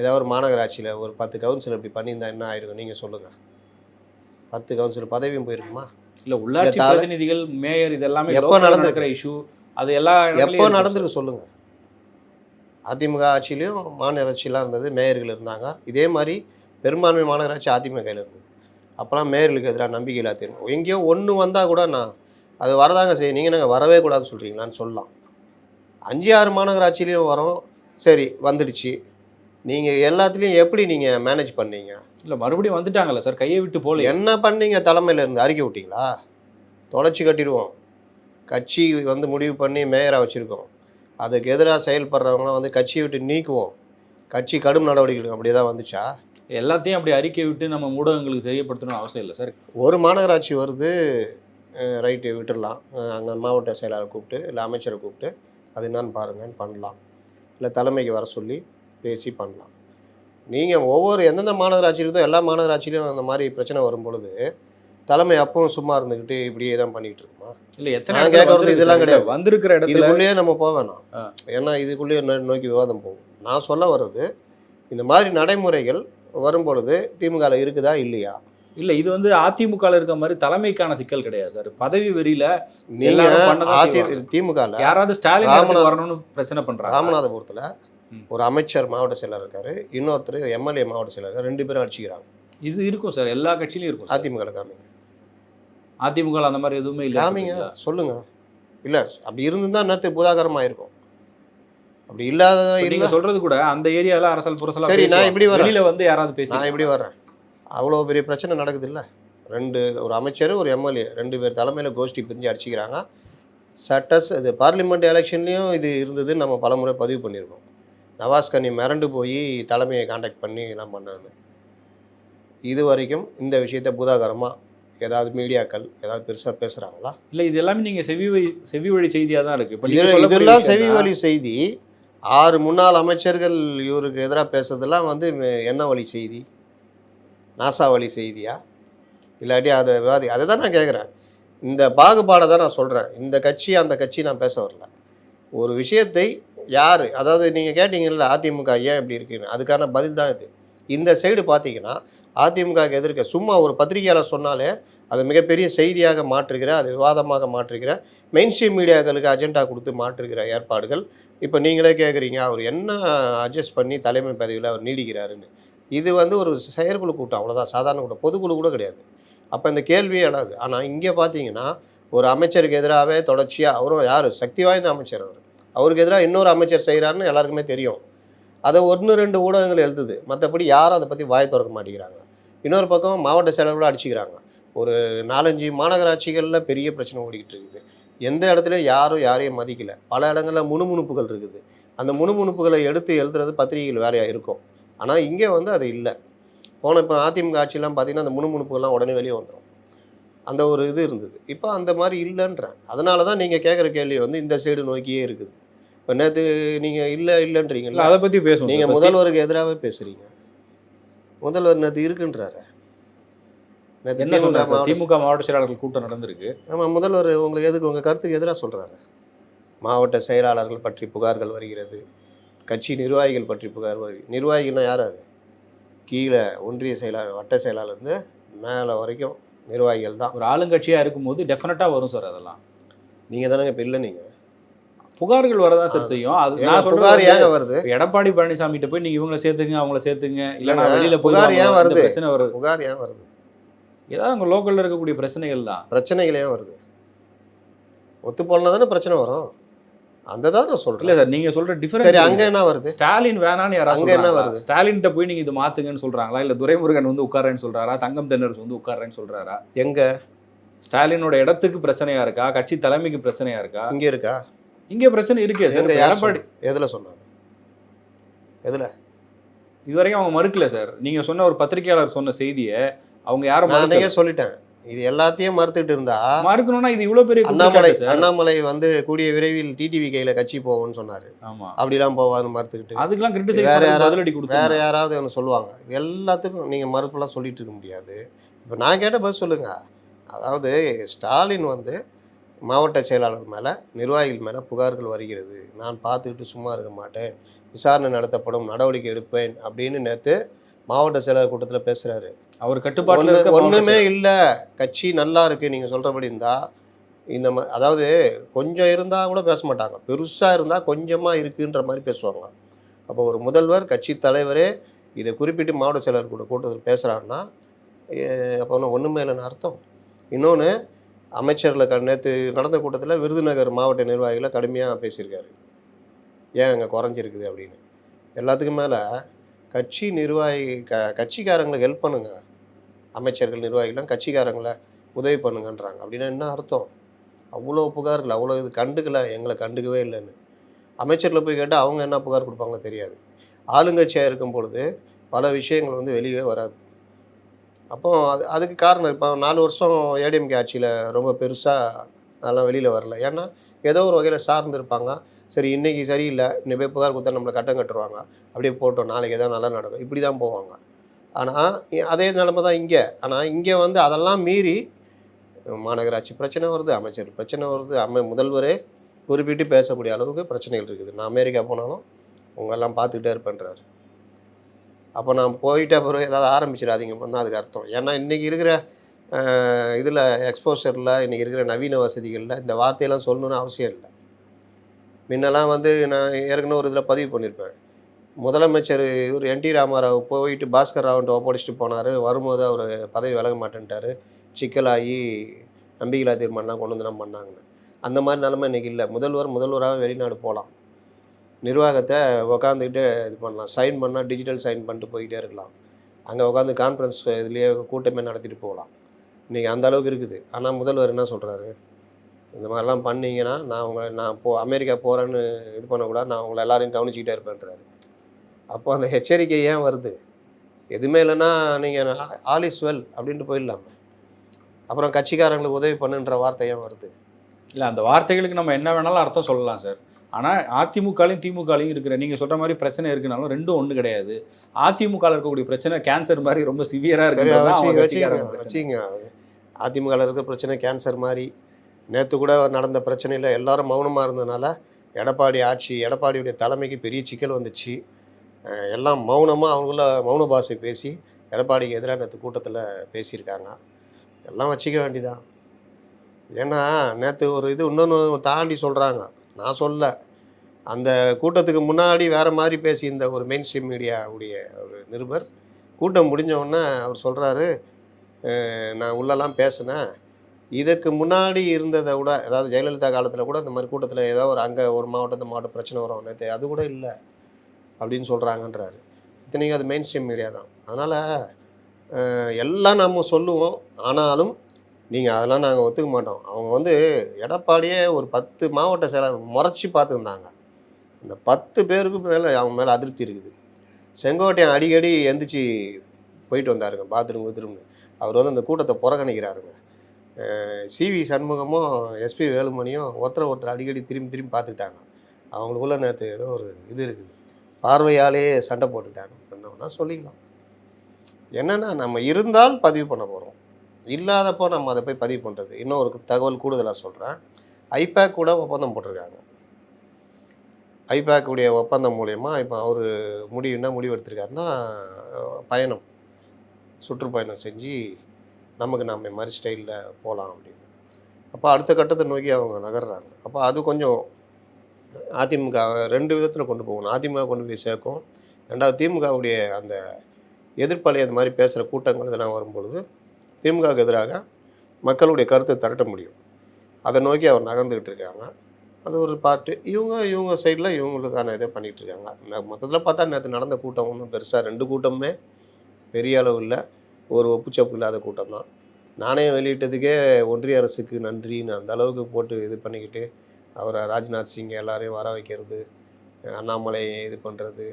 ஏதாவது ஒரு மாநகராட்சியில் ஒரு 10 கவுன்சிலர் இப்படி பண்ணியிருந்தா என்ன ஆயிருக்கும் நீங்கள் சொல்லுங்கள். 10 கவுன்சிலர் பதவியும் போயிருக்குமா? இல்ல உள்ளாட்சி இல்ல, பிரதிநிதிகள், மேயர் இதெல்லாமே எப்போ லோக்கல்ல நடந்திருக்கு? நடக்கிற இஷ்யூ. அது எல்லா இடத்துலயும் எப்போ இருக்கும் சார். நடந்திருக்கு சொல்லுங்க. அதிமுக ஆட்சியிலையும் மாநகராட்சியெலாம் இருந்தது, மேயர்கள் இருந்தாங்க. இதே மாதிரி பெரும்பான்மை மாநகராட்சி அதிமுக கையில் இருந்தது. அப்போலாம் மேயர்களுக்கு எதிராக நம்பிக்கையில்லா தீர்மானம் எங்கேயோ ஒன்று வந்தால் கூட நான் அது வரதாங்க செய்யும். நீங்கள் நாங்கள் வரவே கூடாதுன்னு சொல்கிறீங்களான்னு சொல்லலாம். 5, 6 மாநகராட்சியிலையும் வரோம். சரி வந்துடுச்சு. நீங்கள் எல்லாத்துலேயும் எப்படி நீங்கள் மேனேஜ் பண்ணீங்க? இல்ல மறுபடியும் வந்துட்டாங்கல்ல சார், கையை விட்டு போல. என்ன பண்ணீங்க? தலைமையில் இருந்து அறிக்கை விட்டீங்களா? தொலைச்சி கட்டிடுவோம். கட்சி வந்து முடிவு பண்ணி மேயராக வச்சுருக்கோம். அதுக்கு எதிராக செயல்படுறவங்களாம் வந்து கட்சியை விட்டு நீக்குவோம். கட்சி கடும் நடவடிக்கை எடுக்கும். அப்படியே தான் வந்துச்சா? எல்லாத்தையும் அப்படி அறிக்கை விட்டு நம்ம ஊடகங்களுக்கு தெரியப்படுத்தணும்னு அவசியம் இல்லை சார். ஒரு மாநகராட்சி வருது, ரைட்டு விட்டுடலாம். அங்கே மாவட்ட செயலாளர் கூப்பிட்டு, இல்லை அமைச்சரை கூப்பிட்டு அது என்னன்னு பாருங்கன்னு பண்ணலாம். இல்லை தலைமைக்கு வர சொல்லி பேசி பண்ணலாம். நீங்கள் ஒவ்வொரு எந்தெந்த மாநகராட்சி இருக்குதோ எல்லா மாநகராட்சியிலையும் அந்த மாதிரி பிரச்சனை வரும் பொழுது தலைமை அப்பவும் சும்மா இருந்துக்கிட்டு இப்படியே தான் பண்ணிகிட்டு இருக்குமா? இல்ல எத்தனை நான் இடத்துல கேட்கறது வந்திருக்கு இதெல்லாம் சார்? கிடையாது. வந்திருக்கிற இடத்துல இதுக்குள்ளேயே நம்ம போக வேணாம். ஆ. ஏன்னா இதுக்குள்ளேயே நோக்கி விவாதம் போகும். நான் சொல்ல வர்றது இந்த மாதிரி நடைமுறைகள் வரும்பொழுது திமுகவில் இருக்குதா இல்லையா? இல்ல இது வந்து அதிமுகல இருக்க மாதிரி தலைமைக்கான சிக்கல் கிடையாது சார். பதவி வெறியில நீங்க எல்லாரும் பண்ணதான் செய்வாங்க. திமுகவில் யாராவது ஸ்டாலின் ராமநாத- இடத்துக்கு வரணும்னு பிரச்சனை பண்றாங்க. ராமநாதபுரத்தில் ம். ஒரு அமைச்சர் மாவட்ட செயலர் இருக்காரு, இன்னொருத்தர் எம்எல்ஏ மாவட்ட செயலர் இருக்காரு. 2 பேரும் அடிச்சுக்கிறாங்க. இது இருக்கும் சார், எல்லா கட்சியிலும் இருக்கும் சார். அதிமுகவில் காமிங்க, அதிமுக அந்த மாதிரி எதுவுமே இல்ல. காமிங்க, சொல்லுங்க. இல்லை அப்படி இருந்துதான் நேரத்துக்கு புதாகரமாக இருக்கும். அப்படி இல்லாத நீங்க சொல்றது கூட அந்த ஏரியால அரசல் புரசலா சரி, நான் இப்படி வரேன். வெளியில வந்து யாராவது பேசி நான் இப்படி வர்றேன். அவ்வளோ பெரிய பிரச்சனை நடக்குது இல்லை? ஒரு அமைச்சர் ஒரு எம்எல்ஏ 2 பேர் தலைமையில் கோஷ்டி பிரிஞ்சு அடிச்சுக்கிறாங்க. இது பார்லிமெண்ட் எலெக்ஷன்லேயும் இது இருந்ததுன்னு நம்ம பலமுறை பதிவு பண்ணியிருக்கோம். நவாஸ் கனி மிரண்டு போய் தலைமையை காண்டாக்ட் பண்ணி எல்லாம் பண்ணாங்க. இது வரைக்கும் இந்த விஷயத்தை பூதாகரமாக ஏதாவது மீடியாக்கள் ஏதாவது பெருசாக பேசுகிறாங்களா? இல்ல இது எல்லாமே நீங்க செவி வழி செய்தியா தான் இருக்கு. இப்ப நீங்க சொல்லக்கூடிய இதெல்லாம் விஷயம் செவி தான். வழி செய்தி. 6 முன்னாள் அமைச்சர்கள் இவருக்கு எதிராக பேசுறதெல்லாம் வந்து என்ன வழி செய்தி? நாசா வழி செய்தியா? இல்லாட்டி அதை அதை தான் நான் கேட்குறேன். இந்த பாகுபாடை தான் நான் சொல்கிறேன். இந்த கட்சி அந்த கட்சி நான் பேச வரல. ஒரு விஷயத்தை யார், அதாவது நீங்கள் கேட்டீங்கல்ல அதிமுக ஏன் இப்படி இருக்குன்னு, அதுக்கான பதில் தான் இது. இந்த சைடு பார்த்தீங்கன்னா அதிமுகவுக்கு எதிர்க்க சும்மா ஒரு பத்திரிகையாளர் சொன்னாலே அதை மிகப்பெரிய செய்தியாக மாற்றுகிற, அது விவாதமாக மாற்றுகிற, மெயின் ஸ்ட்ரீம் மீடியாக்களுக்கு அஜெண்டா கொடுத்து மாற்றுகிற ஏற்பாடுகள். இப்போ நீங்களே கேட்குறீங்க அவர் என்ன அட்ஜஸ்ட் பண்ணி தலைமை பதவியில் அவர் நீடிக்கிறாருன்னு. இது வந்து ஒரு செயற்குழு கூட்டம், அவ்வளோதான். சாதாரண கூட்டம், பொதுக்குழு கூட கிடையாது. அப்போ இந்த கேள்வியே எழாது. ஆனால் இங்கே பார்த்தீங்கன்னா ஒரு அமைச்சருக்கு எதிராகவே தொடர்ச்சியாக, அவரும் யார் சக்தி வாய்ந்த அமைச்சர், அவருக்கு எதிராக இன்னொரு அமைச்சர் செய்கிறாருன்னு எல்லாருக்குமே தெரியும். அதை 1-2 ஊடகங்கள் எழுதுது. மற்றபடி யாரும் அதை பற்றி வாய் திறக்க மாட்டேங்கிறாங்க. இன்னொரு பக்கம் மாவட்ட செயலர்களோட அடிச்சுக்கிறாங்க. ஒரு 4-5 மாநகராட்சிகளில் பெரிய பிரச்சனை ஓடிக்கிட்டு இருக்குது. எந்த இடத்துலையும் யாரும் யாரையும் மதிக்கலை. பல இடங்களில் முணுமுணுப்புகள் இருக்குது. அந்த முணுமுணுப்புகளை எடுத்து எழுதுறது பத்திரிகைகள் வேலையாக இருக்கும். ஆனால் இங்கே வந்து அது இல்லை. இப்போ அதிமுக ஆட்சியெல்லாம் பார்த்தீங்கன்னா அந்த முணுமுணுப்புகள்லாம் உடனே வெளியே வந்துடும். அந்த ஒரு இது இருந்தது. இப்போ அந்த மாதிரி இல்லைன்றேன். அதனால தான் நீங்கள் கேட்குற கேள்வி வந்து இந்த சைடு நோக்கியே இருக்குது. இப்போ நேற்று நீங்கள் இல்லைன்றீங்களா? அதை பத்தி பேசுவோம். நீங்கள் முதல்வருக்கு எதிராகவே பேசுகிறீங்க. முதல்வர் நேற்று இருக்குன்றாரு. நேற்று என்ன சொல்றாரு சார்? திமுக மாவட்ட செயலாளர்கள் கூட்டம் நடந்திருக்கு. ஆமாம், முதல்வர் உங்களுக்கு எதுக்கு உங்கள் கருத்துக்கு எதிராக சொல்கிறாரு. மாவட்ட செயலாளர்கள் பற்றி புகார்கள் வருகிறது, கட்சி நிர்வாகிகள் பற்றி புகார் வருகிறது. நிர்வாகிகள்னா யார்? கீழே ஒன்றிய செயலாளர், வட்ட செயலாளர்ந்து மேலே வரைக்கும் நிர்வாகிகள் தான். ஒரு ஆளுங்கட்சியா இருக்கும்போது டெஃபினட்டா வரும் சார். அதெல்லாம் நீங்கள் தானங்க இப்போ இல்லை, நீங்கள் புகார்கள் வரதான் சார் செய்யும். அது நான் புகார் ஏங்க சொல்றது வருது? எடப்பாடி பழனிசாமி கிட்ட போய் நீங்க இவங்களை சேர்த்துங்க அவங்கள சேர்த்துங்க, இல்லைன்னா வெளியில போய் புகார் ஏன் வருது? பிரச்சனை வருது. புகார் ஏன் வருது? ஏதாவது உங்க லோக்கல்ல இருக்கக்கூடிய பிரச்சனைகள் தான். பிரச்சனைகள் ஏன் வருது? ஒத்து போனா தானே பிரச்சனை வரும். அந்த தான் நான் இல்ல சொல்கிறேன். சார், நீங்க சொல்ற சரி, டிஃபரன்ஸ் அங்கே என்ன வருது? ஸ்டாலின் வேணான்னு யாராவது அங்க என்ன சொல்றாங்களா? வருது? ஸ்டாலின்ட்ட போய் நீங்க இது மாத்துங்கன்னு சொல்றாங்களா, இல்ல துரைமுருகன் வந்து உட்காரேன்னு சொல்றாரா, தங்கம் தென்னரசு வந்து உட்காரேன்னு சொல்றாரா? எங்க? ஸ்டாலினோட இடத்துக்கு பிரச்சனையா இருக்கா, கட்சி தலைமைக்கு பிரச்சனையா இருக்கா? இங்கே இருக்கா? இங்க பிரச்சனை இருக்கே சார். எங்க? இப்ப யார் எடப்பாடி எதில் சொன்னாங்க? எதில்? இதுவரைக்கும் அவங்க மறுக்கல சார். நீங்க சொன்ன ஒரு பத்திரிகையாளர் சொன்ன செய்தியை அவங்க யாரும் நான் மறுக்கல. அன்றைக்கே சொல்லிட்டேன். இது எல்லாத்தையும் மறுத்துட்டு இருந்தா மறுக்கணும்னா இது இவ்வளவு பெரிய அண்ணாமலை குற்றச்சாட்டு சார். அண்ணாமலை வந்து கூடிய விரைவில் டிடிவி கையில் கட்சி போவோம்னு சொன்னார். ஆமா, அப்படிலாம் போவான்னு மறுத்துக்கிட்டு அதுக்கெல்லாம் கிரிட்டிசைஸ் வேற பண்ணி யாராவது- பதிலடி வேற கொடுத்தாங்க. யாராவது ஒன்று சொல்லுவாங்க. எல்லாத்துக்கும் நீங்கள் மறுப்பெல்லாம் சொல்லிட்டு இருக்க முடியாது. இப்போ நான் கேட்ட பதில் சொல்லுங்க. அதாவது ஸ்டாலின் வந்து மாவட்ட செயலாளர் மேலே, நிர்வாகிகள் மேலே புகார்கள் வருகிறது, நான் பார்த்துக்கிட்டு சும்மா இருக்க மாட்டேன், விசாரணை நடத்தப்படும், நடவடிக்கை எடுப்பேன் அப்படின்னு நேற்று மாவட்ட செயலாளர் கூட்டத்தில் பேசுகிறாரு. அவர் கட்டுப்பாட்டில் இருக்க மாவட்ட ஒன்றுமே செயலர். இல்லை, கட்சி நல்லா இருக்குது நீங்கள் சொல்கிறபடி இருந்தால் இந்த அதாவது கொஞ்சம் இருந்தால் கூட பேச மாட்டாங்க, பெருசாக இருந்தால் கொஞ்சமாக இருக்குன்ற மாதிரி பேசுவாங்க. அப்போ ஒரு முதல்வர் கட்சி தலைவரே இதை குறிப்பிட்டு மாவட்ட செயலாளர் கூட்டத்தில் பேசுகிறாருன்னா அப்போ ஒன்றுமே இல்லைன்னு அர்த்தம். இன்னொன்று, அமைச்சரில் நேற்று நடந்த கூட்டத்தில் விருதுநகர் மாவட்ட நிர்வாகிகளை கடுமையாக பேசியிருக்காரு, ஏன் அங்கே குறைஞ்சிருக்குது அப்படின்னு. எல்லாத்துக்கும் மேலே கட்சி நிர்வாகி கட்சிக்காரங்களுக்கு ஹெல்ப் பண்ணுங்க, அமைச்சர்கள் நிர்வாகிகள்லாம் கட்சிக்காரங்களை உதவி பண்ணுங்கன்றாங்க. அப்படின்னா என்ன அர்த்தம்? அவ்வளோ புகார்கள், அவ்வளோ இது கண்டுக்கலை, எங்களை கண்டுக்கவே இல்லைன்னு. அமைச்சரில் போய் கேட்டால் அவங்க என்ன புகார் கொடுப்பாங்களோ தெரியாது. ஆளுங்கட்சியாக இருக்கும் பொழுது பல விஷயங்கள் வெளியே வராது. அப்போ அதுக்கு காரணம் இப்போ 4 வருஷம் ஏடிஎம்கே ஆட்சியில் ரொம்ப பெருசாக அதெல்லாம் வெளியில் வரல. ஏன்னா ஏதோ ஒரு வகையில் சார்ந்திருப்பாங்க. சரி இன்றைக்கி சரியில்லை, இன்னைக்கு போய் புகார் கொடுத்தா நம்மளை கட்டம் கட்டுருவாங்க, அப்படியே போட்டோம், நாளைக்கு எதாவது நல்லா நடக்கும், இப்படி தான் போவாங்க. ஆனால் அதே நிலைமை தான் இங்கே. ஆனால் இங்கே அதெல்லாம் மீறி மாநகராட்சி பிரச்சனை வருது, அமைச்சர் பிரச்சனை வருது, முதல்வரே குறிப்பிட்டு பேசக்கூடிய அளவுக்கு பிரச்சனைகள் இருக்குது. நான் அமெரிக்கா போனாலும் உங்களெல்லாம் பார்த்துக்கிட்டே இருப்பேன்றாரு. அப்போ நான் போயிட்ட பிறகு ஏதாவது ஆரம்பிச்சிடாதீங்க தான் அதுக்கு அர்த்தம். ஏன்னா இன்றைக்கி இருக்கிற இதில் எக்ஸ்போஷரில் இன்றைக்கி இருக்கிற நவீன வசதிகளில் இந்த வார்த்தையெல்லாம் சொல்லணுன்னு அவசியம் இல்லை. முன்னெல்லாம் நான் ஏற்கனவே ஒரு இதில் பதிவு பண்ணியிருப்பேன். முதலமைச்சர் இவர் என்டி ராமாராவ் போயிட்டு பாஸ்கர் ராவ்ன்ட்டு ஒப்படைச்சிட்டு போனார், வரும்போது அவர் பதவி விலக மாட்டேன்ட்டார், சிக்கலாகி நம்பிக்கையில்லா தீர்மானம்லாம் கொண்டு வந்து பண்ணாங்கன்னு. அந்த மாதிரி நிலைமை இன்றைக்கி இல்லை. முதல்வராக வெளிநாடு போகலாம், நிர்வாகத்தை உக்காந்துக்கிட்டு இது பண்ணலாம், சைன் பண்ணால் டிஜிட்டல் சைன் பண்ணிட்டு போய்கிட்டே இருக்கலாம், அங்கே உட்காந்து கான்ஃபரன்ஸ் இதுலேயே கூட்டமே நடத்திட்டு போகலாம். இன்றைக்கி அந்த அளவுக்கு இருக்குது. ஆனால் முதல்வர் என்ன சொல்கிறாரு, இந்த மாதிரிலாம் பண்ணிங்கன்னா நான் அமெரிக்கா போகிறேன்னு இது பண்ணக்கூடாது, நான் உங்களை எல்லாரையும் கவனிச்சிக்கிட்டே இருப்பேன்றாரு. அப்போ அந்த எச்சரிக்கை ஏன் வருது? எதுவுமே இல்லைன்னா நீங்கள் ஆல் இஸ் வெல் அப்படின்ட்டு போயிடலாமே. அப்புறம் கட்சிக்காரங்களுக்கு உதவி பண்ணுன்ற வார்த்தை ஏன் வருது? இல்லை, அந்த வார்த்தைகளுக்கு நம்ம என்ன வேணாலும் அர்த்தம் சொல்லலாம் சார். ஆனால் அதிமுகலையும் திமுகலையும் இருக்கிற நீங்கள் சொல்கிற மாதிரி பிரச்சனை இருக்குனாலும் ரெண்டும் ஒன்று கிடையாது. அதிமுகவில் இருக்கக்கூடிய பிரச்சனை கேன்சர் மாதிரி ரொம்ப சிவியராக இருக்குது. வச்சுங்க, அதிமுகவில் இருக்கிற பிரச்சனை கேன்சர் மாதிரி. நேற்று கூட நடந்த பிரச்சனையில் எல்லாரும் மௌனமாக இருந்ததுனால எடப்பாடியுடைய தலைமைக்கு பெரிய சிக்கல் வந்துச்சு. எல்லாம் மௌனமாக அவங்கள மௌன பாஷை பேசி எடப்பாடிக்கு எதிராக நேற்று கூட்டத்தில் பேசியிருக்காங்க. எல்லாம் வச்சுக்க வேண்டிதான். ஏன்னா நேற்று ஒரு இது இன்னொன்று தாண்டி சொல்கிறாங்க, நான் சொல்ல, அந்த கூட்டத்துக்கு முன்னாடி வேறு மாதிரி பேசி இந்த ஒரு மெயின் ஸ்ட்ரீம் மீடியாவுடைய ஒரு நிருபர் கூட்டம் முடிஞ்சவுடனே அவர் சொல்கிறாரு, நான் உள்ளெல்லாம் பேசினேன், இதுக்கு முன்னாடி இருந்ததை விட, அதாவது ஜெயலலிதா காலத்தில் கூட இந்த மாதிரி கூட்டத்தில் ஏதோ ஒரு அங்கே ஒரு மாவட்டம் பிரச்சனை வரும், நேற்று அது கூட இல்லை அப்படின்னு சொல்கிறாங்கன்றாரு. இத்தனைக்கும் அது மெயின் ஸ்ட்ரீம் மீடியா தான். அதனால் எல்லாம் நம்ம சொல்லுவோம், ஆனாலும் நீங்கள் அதெல்லாம் நாங்கள் ஒத்துக்க மாட்டோம். அவங்க எடப்பாடியே ஒரு 10 மாவட்ட செயலாளர் முறைச்சி பார்த்துருந்தாங்க. அந்த 10 பேருக்கு மேலே அவங்க மேலே அதிருப்தி இருக்குது. செங்கோட்டையன் அடிக்கடி எந்திரிச்சு போயிட்டு வந்தாருங்க பாத்ரூம்னு. அவர் அந்த கூட்டத்தை புறக்கணிக்கிறாருங்க. சிவி சண்முகமும் எஸ்பி வேலுமணியும் ஒருத்தர் அடிக்கடி திரும்பி பார்த்துக்கிட்டாங்க. அவங்களுக்குள்ள நேற்று ஏதோ ஒரு இது இருக்குது, பார்வையாலே சண்டை போட்டுட்டாங்க. என்னன்னா சொல்லிக்கலாம். என்னென்னா நம்ம இருந்தால் பதிவு பண்ண போகிறோம், இல்லாதப்போ நம்ம அதை போய் பதிவு பண்ணுறது. இன்னும் ஒரு தகவல் கூடுதலாக சொல்கிறேன். ஐபேக் கூட ஒப்பந்தம் போட்டிருக்காங்க. ஐபேக் உடைய ஒப்பந்தம் மூலயமா இப்போ அவர் முடிவு எடுத்திருக்காருன்னா பயணம், சுற்றுப்பயணம் செஞ்சு நமக்கு நம்ம மாதிரி ஸ்டைலில் போகலாம் அப்படின்னு. அப்போ அடுத்த கட்டத்தை நோக்கி அவங்க நகர்றாங்க. அப்போ அது கொஞ்சம் அதிமுக 2 விதத்தில் கொண்டு போகணும். அதிமுக கொண்டு போய் சேர்க்கும். 2வது திமுகவுடைய அந்த எதிர்ப்பலை அந்த மாதிரி பேசுகிற கூட்டங்கள் இதெல்லாம் வரும்பொழுது திமுகவுக்கு எதிராக மக்களுடைய கருத்தை திரட்ட முடியும். அதை நோக்கி அவர் நகர்ந்துக்கிட்டு இருக்காங்க. அது ஒரு பார்ட்டு. இவங்க சைடில் இவங்களுக்கான இதை பண்ணிகிட்டு இருக்காங்க. மொத்தத்தில் பார்த்தா நேற்று நடந்த கூட்டம் ஒன்றும் பெருசாக 2 கூட்டமுமே பெரிய அளவு இல்லை, ஒரு ஒப்புச்சப்பு இல்லாத கூட்டம் தான். நானே வெளியிட்டதுக்கே ஒன்றிய அரசுக்கு நன்றின்னு அந்த அளவுக்கு போட்டு இது பண்ணிக்கிட்டு அவரை ராஜ்நாத் சிங் எல்லாரையும் வர வைக்கிறது, அண்ணாமலை இது பண்ணுறது,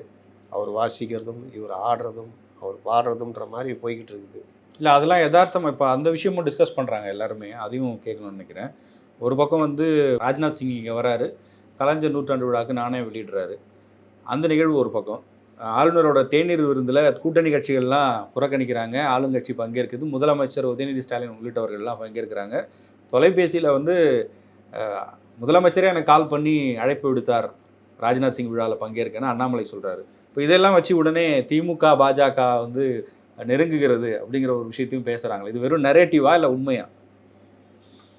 அவர் வாசிக்கிறதும் இவர் ஆடுறதும் அவர் பாடுறதுன்ற மாதிரி போய்கிட்டு இருக்குது. இல்லை, அதெல்லாம் யதார்த்தம். இப்போ அந்த விஷயமும் டிஸ்கஸ் பண்ணுறாங்க எல்லாருமே, அதையும் கேட்கணும்னு நினைக்கிறேன். ஒரு பக்கம் ராஜ்நாத் சிங் இங்கே வராரு, கலைஞர் நூற்றாண்டு விழாவுக்கு நானே வெளியிடுறாரு, அந்த நிகழ்வு ஒரு பக்கம். ஆளுநரோட தேநீர் விருந்தில் கூட்டணி கட்சிகள்லாம் புறக்கணிக்கிறாங்க, ஆளுங்கட்சி பங்கேற்குது, முதலமைச்சர் உதயநிதி ஸ்டாலின் உள்ளிட்டவர்கள்லாம் பங்கேற்கிறாங்க. தொலைபேசியில் முதலமைச்சரே எனக்கு கால் பண்ணி அழைப்பு விடுத்தார் ராஜ்நாத் சிங் விழாவில் பங்கேற்கன்னு அண்ணாமலை சொல்கிறாரு. இப்போ இதெல்லாம் வச்சு உடனே திமுக பாஜக வந்து நெருங்குகிறது அப்படிங்கிற ஒரு விஷயத்தையும் பேசுகிறாங்க. இது வெறும் நரேட்டிவா இல்லை உண்மையா?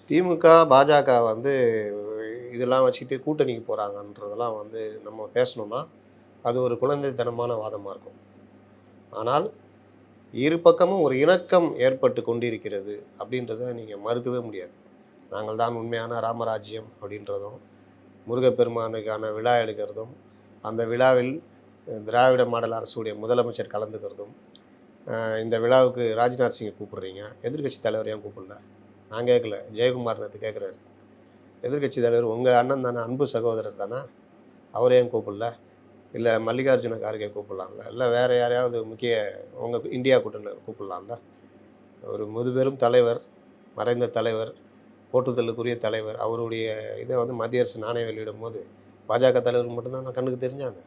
திமுக, பாஜக வந்து இதெல்லாம் வச்சுட்டு கூட்டணிக்கு போகிறாங்கன்றதெல்லாம் வந்து நம்ம பேசணும்னா, அது ஒரு குழந்தைத்தனமான வாதமாக இருக்கும். ஆனால் இரு பக்கமும் ஒரு இணக்கம் ஏற்பட்டு கொண்டிருக்கிறது அப்படின்றத நீங்கள் மறுக்கவே முடியாது. நாங்கள் தான் உண்மையான ராமராஜ்யம் அப்படின்றதும், முருகப்பெருமானுக்கான விழா எடுக்கிறதும், அந்த விழாவில் திராவிட மாடல் அரசுடைய முதலமைச்சர் கலந்துக்கிறதும், இந்த விழாவுக்கு ராஜ்நாத் சிங்கை கூப்பிடுறீங்க, எதிர்க்கட்சி தலைவர் ஏன் கூப்பிடல? நான் கேட்கல, ஜெயக்குமார் நேற்று கேட்குறாரு. எதிர்க்கட்சி தலைவர் உங்கள் அண்ணன் தானே, அன்பு சகோதரர் தானே, அவர் ஏன் கூப்பிடல? இல்லை மல்லிகார்ஜுன கார்கே கூப்பிடலாம்ல, இல்லை வேறு யாரையாவது முக்கிய உங்கள் இந்தியா கூட்டணியில் கூப்பிடலாம்ல. ஒரு முதுபெரும் தலைவர், மறைந்த தலைவர், போற்றுதலுக்குரிய தலைவர், அவருடைய இதை வந்து மத்திய அரசு நாணயம் வெளியிடும் போது பாஜக தலைவர் மட்டும்தான் நான் கண்ணுக்கு தெரிஞ்சாங்க.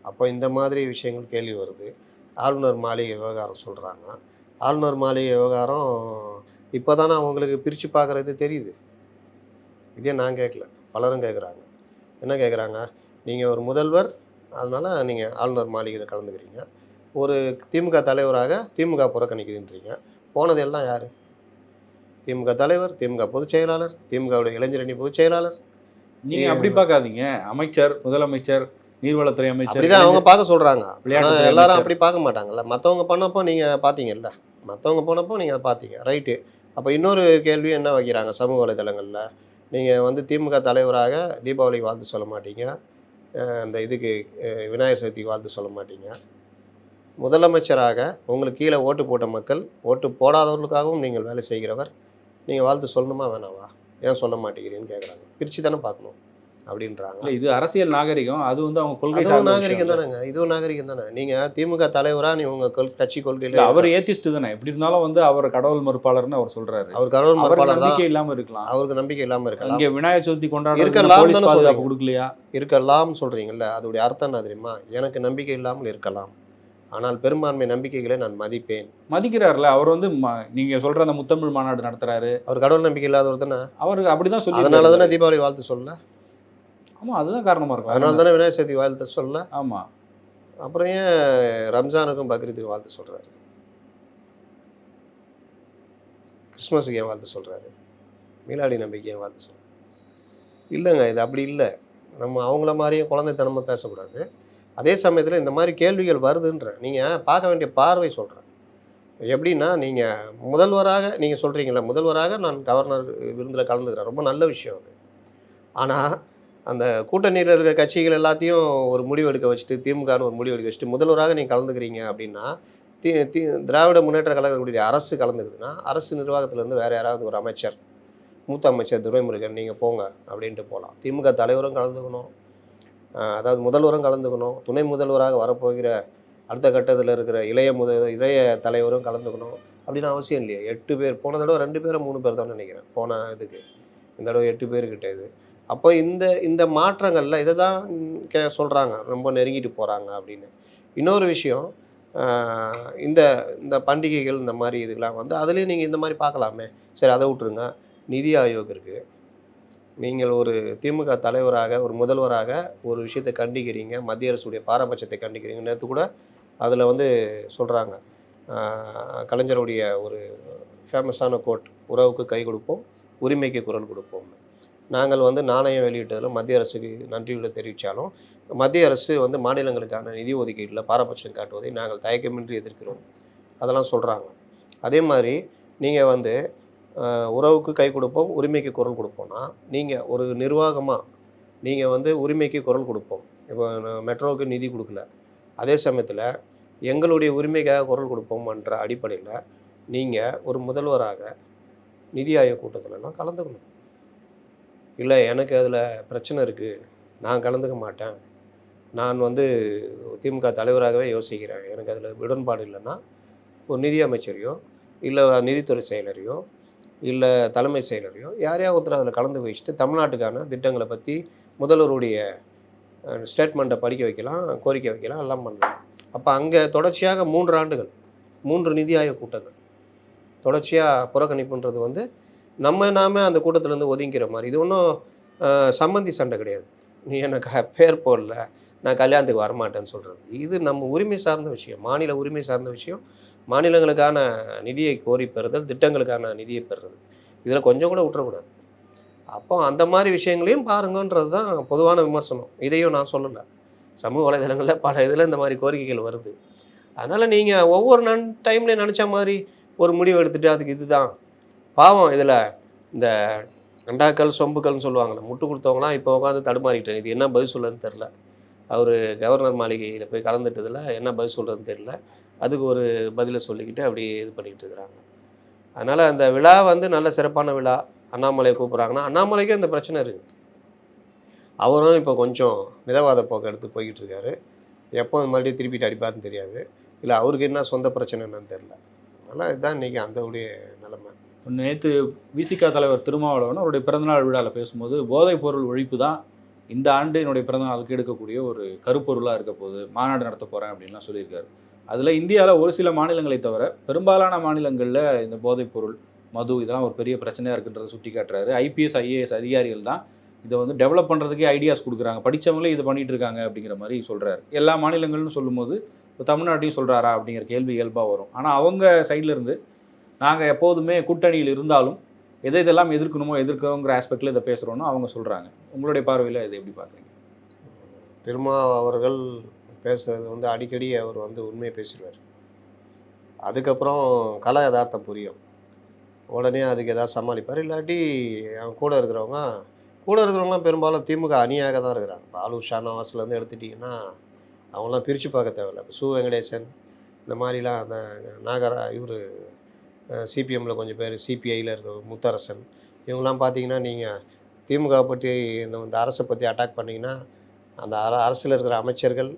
அப்போ இந்த மாதிரி விஷயங்கள் கேள்வி வருது. ஆளுநர் மாளிகை விவகாரம் சொல்கிறாங்க. ஆளுநர் மாளிகை விவகாரம் இப்போ தானே அவங்களுக்கு பிரித்து பார்க்குறது தெரியுது. இதே நான் கேட்கல, பலரும் கேட்குறாங்க. என்ன கேட்குறாங்க? நீங்கள் ஒரு முதல்வர், அதனால் நீங்கள் ஆளுநர் மாளிகையில் கலந்துக்கிறீங்க. ஒரு திமுக தலைவராக திமுக புறக்கணிக்குதுன்றீங்க. போனது எல்லாம் யார்? திமுக தலைவர், திமுக பொதுச் செயலாளர், திமுகவுடைய இளைஞரணி பொதுச் செயலாளர். நீங்கள் அப்படி பார்க்காதீங்க. அமைச்சர், முதலமைச்சர், நீர்வளத்துறை அமைச்சர், அப்படிதான் அவங்க பார்க்க சொல்கிறாங்க. விளையாட்டுத்துறை ஆனால் எல்லாரும் அமைச்சர். அப்படி பார்க்க மாட்டாங்கல்ல. மற்றவங்க பண்ணப்போ நீங்கள் பார்த்தீங்கல்ல, மற்றவங்க போனப்போ நீங்கள் பார்த்தீங்க, ரைட்டு. அப்போ இன்னொரு கேள்வி என்ன வைக்கிறாங்க சமூக வலைதளங்களில்? நீங்கள் வந்து திமுக தலைவராக தீபாவளிக்கு வாழ்த்து சொல்ல மாட்டீங்க, அந்த இதுக்கு விநாயகர் சதுர்த்திக்கு வாழ்த்து சொல்ல மாட்டீங்க. முதலமைச்சராக உங்களுக்கு கீழே ஓட்டு போட்ட மக்கள், ஓட்டு போடாதவர்களுக்காகவும் நீங்கள் வேலை செய்கிறவர், நீங்கள் வாழ்த்து சொல்லணுமா வேணாவா? ஏன் சொல்ல மாட்டேங்கிறீன்னு கேட்குறாங்க. பிரித்து தானே பார்க்கணும் அப்படின்றாங்க. இல்லை, இது அரசியல் நாகரிகம். அது வந்து அவங்க கொள்கை அதுவும் சார்ந்த நாகரிகம் விஷயம். தானேங்க, இதுவும் நாகரிகம் தானே. நீங்கள் திமுக தலைவராக நீ உங்கள் கட்சி இல்ல, கொள்கையில் அவர் ஏத்திஸ்ட் தானே. எப்படி இருந்தாலும் வந்து அவர் கடவுள் மறுப்பாளர்னு அவர் சொல்றாரு. அவர் கடவுள் அவருக்கு மறுப்பாளர் தான். நம்பிக்கை இல்லாம இருக்கலாம். அவருக்கு நம்பிக்கை இல்லாமல் இருக்கலாம். இங்க விநாயகர் சதுர்த்தி கொண்டாடுறது இருக்கலாம் போலீஸ் தானே பாதுகாப்பு சொல்றீங்க. கொடுக்கலையா? இருக்கலாம் சொல்கிறீங்கல்ல, அதோடைய அர்த்தம் என்ன தெரியுமா? எனக்கு நம்பிக்கை இல்லாமல் இருக்கலாம், ஆனால் பெரும்பான்மை நம்பிக்கைகளை நான் மதிப்பேன். மதிக்கிறாருல அவர் வந்து நீங்க சொல்ற அந்த முத்தமிழ் மாநாடு நடத்துறாரு. அவர் கடவுள் நம்பிக்கை இல்லாதவர் தானே. அவருக்கு அப்படிதான் சொல்லி. அதனால தானே தீபாவளி வாழ்த்து சொல்ல, ஆமா, அதுதான் காரணமா இருக்கும். அதனால தானே விநாயகர் சதுர்த்தி வாழ்த்து சொல்ல. ஆமா, அப்புறம் ஏன் ரம்ஜானுக்கும் பக்ரீத்துக்கும் வாழ்த்து சொல்கிறாரு? கிறிஸ்மஸுக்கு ஏன் வாழ்த்து சொல்கிறாரு? மீலாடி நம்பிக்கை ஏன் வாழ்த்து சொல்கிறாரு? இல்லைங்க, இது அப்படி இல்லை. நம்ம அவங்கள மாதிரியும் குழந்தைத்தனமாக பேசக்கூடாது. அதே சமயத்தில் இந்த மாதிரி கேள்விகள் வருதுன்ற நீங்கள் பார்க்க வேண்டிய பார்வை சொல்கிறேன். எப்படின்னா, நீங்கள் முதல்வராக நீங்கள் சொல்கிறீங்களா, முதல்வராக நான் கவர்னர் விருந்தில் கலந்துக்கிறேன், ரொம்ப நல்ல விஷயம் அது. ஆனால் அந்த கூட்டணியில் இருக்கிற கட்சிகள் எல்லாத்தையும் ஒரு முடிவு எடுக்க வச்சுட்டு, திமுகன்னு ஒரு முடிவு எடுக்க வச்சுட்டு முதல்வராக நீங்கள் கலந்துக்கிறீங்க அப்படின்னா, தி தி திராவிட முன்னேற்ற கழகத்துடைய அரசு கலந்துக்குதுன்னா, அரசு நிர்வாகத்திலேருந்து வேறு யாராவது ஒரு அமைச்சர், மூத்த அமைச்சர் துரைமுருகன் நீங்கள் போங்க அப்படின்ட்டு போகலாம். திமுக தலைவரும் கலந்துக்கணும், அதாவது முதல்வரும் கலந்துக்கணும், துணை முதல்வராக வரப்போகிற அடுத்த கட்டத்தில் இருக்கிற இளைய தலைவரும் கலந்துக்கணும் அப்படின்னு அவசியம் இல்லையா? 8 பேர், போன தடவை 2 பேரோ 3 பேர் தான் நினைக்கிறேன் போன இதுக்கு. இந்த தடவை 8 பேர்கிட்ட இது. அப்போ இந்த மாற்றங்களில் இதை தான் சொல்கிறாங்க, ரொம்ப நெருங்கிட்டு போகிறாங்க அப்படின்னு. இன்னொரு விஷயம், இந்த இந்த பண்டிகைகள் இந்த மாதிரி இதுக்கெலாம் வந்து அதுலேயும் நீங்கள் இந்த மாதிரி பார்க்கலாமே. சரி, அதை விட்டுருங்க. நிதி ஆயோக் இருக்குது. நீங்கள் ஒரு திமுக தலைவராக, ஒரு முதல்வராக ஒரு விஷயத்தை கண்டிக்கிறீங்க, மத்திய அரசுடைய பாரபட்சத்தை கண்டிக்கிறீங்க. நேற்று கூட அதில் வந்து சொல்கிறாங்க, கலைஞருடைய ஒரு ஃபேமஸான கோட், உறவுக்கு கை கொடுப்போம், உரிமைக்கு குரல் கொடுப்போம். நாங்கள் வந்து நாணயம் வெளியிட்டதில் மத்திய அரசுக்கு நன்றியுள்ள தெரிவித்தாலும், மத்திய அரசு வந்து மாநிலங்களுக்கான நிதி ஒதுக்கீட்டில் பாரபட்சம் காட்டுவதை நாங்கள் தயக்கமின்றி எதிர்க்கிறோம், அதெல்லாம் சொல்கிறாங்க. அதே மாதிரி நீங்கள் வந்து உறவுக்கு கை கொடுப்போம், உரிமைக்கு குரல் கொடுப்போம்னா, நீங்கள் ஒரு நிர்வாகமாக நீங்கள் வந்து உரிமைக்கு குரல் கொடுப்போம், இப்போ மெட்ரோவுக்கு நிதி கொடுக்கல, அதே சமயத்தில் எங்களுடைய உரிமைக்காக குரல் கொடுப்போம்ன்ற அடிப்படையில் நீங்கள் ஒரு முதல்வராக நிதி ஆயோக் கூட்டத்திலலாம் கலந்துக்கணும். இல்லை, எனக்கு அதில் பிரச்சனை இருக்குது, நான் கலந்துக்க மாட்டேன், நான் வந்து திமுக தலைவராகவே யோசிக்கிறேன், எனக்கு அதில் உடன்பாடு இல்லைன்னா ஒரு நிதி அமைச்சரையோ, இல்லை நிதித்துறை செயலரையோ, இல்லை தலைமை செயலரையோ யாரையா ஒருத்தர் அதில் கலந்து வச்சுட்டு தமிழ்நாட்டுக்கான திட்டங்களை பற்றி முதல்வருடைய ஸ்டேட்மெண்ட்டை படிக்க வைக்கலாம், கோரிக்கை வைக்கலாம், எல்லாம் பண்ணலாம். அப்போ அங்கே தொடர்ச்சியாக 3 ஆண்டுகள் 3 நிதி ஆயோக் கூட்டங்கள் தொடர்ச்சியாக புறக்கணிப்புன்றது வந்து நாமே அந்த கூட்டத்திலேருந்து ஒதுங்கிற மாதிரி. இது ஒன்றும் சம்மந்தி சண்டை கிடையாது. நீ எனக்கு பேர் போடல, நான் கல்யாணத்துக்கு வரமாட்டேன்னு சொல்கிறது. இது நம்ம உரிமை சார்ந்த விஷயம், மாநில உரிமை சார்ந்த விஷயம். மாநிலங்களுக்கான நிதியை கோரி பெறுதல், திட்டங்களுக்கான நிதியை பெறுறது. இதில் கொஞ்சம் கூட விட்டுறக்கூடாது. அப்போ அந்த மாதிரி விஷயங்களையும் பாருங்கன்றது தான் பொதுவான விமர்சனம். இதையும் நான் சொல்லல. சமூக வலைதளங்கள்ல பல இதில இந்த மாதிரி கோரிக்கைகள் வருது. அதனால நீங்க ஒவ்வொரு டைம்லயும் நெனச்ச மாரி ஒரு முடிவு எடுத்துட்டு அதுக்கு இதுதான். பாவம் இதில இந்த அண்டாக்கள், சொம்புக்கள்னு சொல்லுவாங்கல்ல. முட்டு குடுத்தவங்கலாம் இப்போ உட்காந்து தடுமாறிட்டாங்க. இது என்ன பதில் சொல்றதுன்னு தெரியல. அவரு கவர்னர் மாளிகையில போய் கலந்துட்டதில என்ன பதில் சொல்றதுன்னு தெரியல. அதுக்கு ஒரு பதில சொல்லிக்கிட்டு அப்படியே இது பண்ணிக்கிட்டு இருக்கிறாங்க. அதனால அந்த விழா வந்து நல்ல சிறப்பான விழா. அண்ணாமலைய கூப்பிடுறாங்கன்னா, அண்ணாமலைக்கும் இந்த பிரச்சனை இருக்கு. அவரும் இப்போ கொஞ்சம் மிதவாத போக்கு எடுத்து போய்க்கிட்டு இருக்காரு. எப்போ மறுபடியும் திருப்பிட்டு அடிப்பாருன்னு தெரியாது. இல்ல அவருக்கு என்ன சொந்த பிரச்சனை என்னன்னு தெரியல. அதனால இதுதான் இன்னைக்கு அந்தவுடைய நிலைமை. நேற்று விசிக தலைவர் திருமாவளவன் அவருடைய பிறந்தநாள் விழாவில் பேசும்போது போதைப் பொருள் ஒழிப்பு தான் இந்த ஆண்டு என்னுடைய பிறந்தநாளுக்கு எடுக்கக்கூடிய ஒரு கருப்பொருளாக இருக்க போகுது, மாநாடு நடத்த போகிறேன் அப்படின்லாம் சொல்லியிருக்காரு. அதில் இந்தியாவில் ஒரு சில மாநிலங்களை தவிர பெரும்பாலான மாநிலங்களில் இந்த போதைப் பொருள், மது இதெல்லாம் ஒரு பெரிய பிரச்சனையாக இருக்குன்றதை சுட்டி காட்டுறாரு. ஐபிஎஸ் ஐஏஎஸ் அதிகாரிகள் தான் இதை வந்து டெவலப் பண்ணுறதுக்கே ஐடியாஸ் கொடுக்குறாங்க, படித்தவங்களே இதை பண்ணிட்டு இருக்காங்க அப்படிங்கிற மாதிரி சொல்கிறாரு. எல்லா மாநிலங்கள்னு சொல்லும்போது இப்போ தமிழ்நாட்டையும் சொல்கிறாரா அப்படிங்கிற கேள்வி இயல்பாக வரும். ஆனால் அவங்க சைட்ல இருந்து நாங்கள் எப்போதுமே கூட்டணியில் இருந்தாலும் இதெல்லாம் எதிர்க்கணுமோ எதிர்க்கிறோங்கிற ஆஸ்பெக்டில் இதை பேசுகிறோன்னு அவங்க சொல்கிறாங்க. உங்களுடைய பார்வையில் இதை எப்படி பார்க்குறீங்க? திருமா அவர்கள் பேசுறது வந்து அடிக்கடி அவர் வந்து உண்மையை பேசிடுவார். அதுக்கப்புறம் கல யதார்த்தம் புரியும். உடனே அதுக்கு ஏதாவது சமாளிப்பார். இல்லாட்டி அவன் கூட இருக்கிறவங்களாம் பெரும்பாலும் திமுக அணியாக தான் இருக்கிறாங்க. இப்போ ஆலூர் ஷானவாஸ்லேருந்து எடுத்துட்டிங்கன்னா அவங்களாம் பிரித்து பார்க்க தேவையில்ல. இப்போ சு வெங்கடேசன் இந்த மாதிரிலாம் அந்த இவர் சிபிஎம்மில் கொஞ்சம் பேர், சிபிஐயில் இருக்க முத்தரசன் இவங்கெல்லாம் பார்த்தீங்கன்னா, நீங்கள் திமுக பற்றி இந்த அரசை பற்றி அட்டாக் பண்ணிங்கன்னா அந்த அரசில் இருக்கிற அமைச்சர்கள்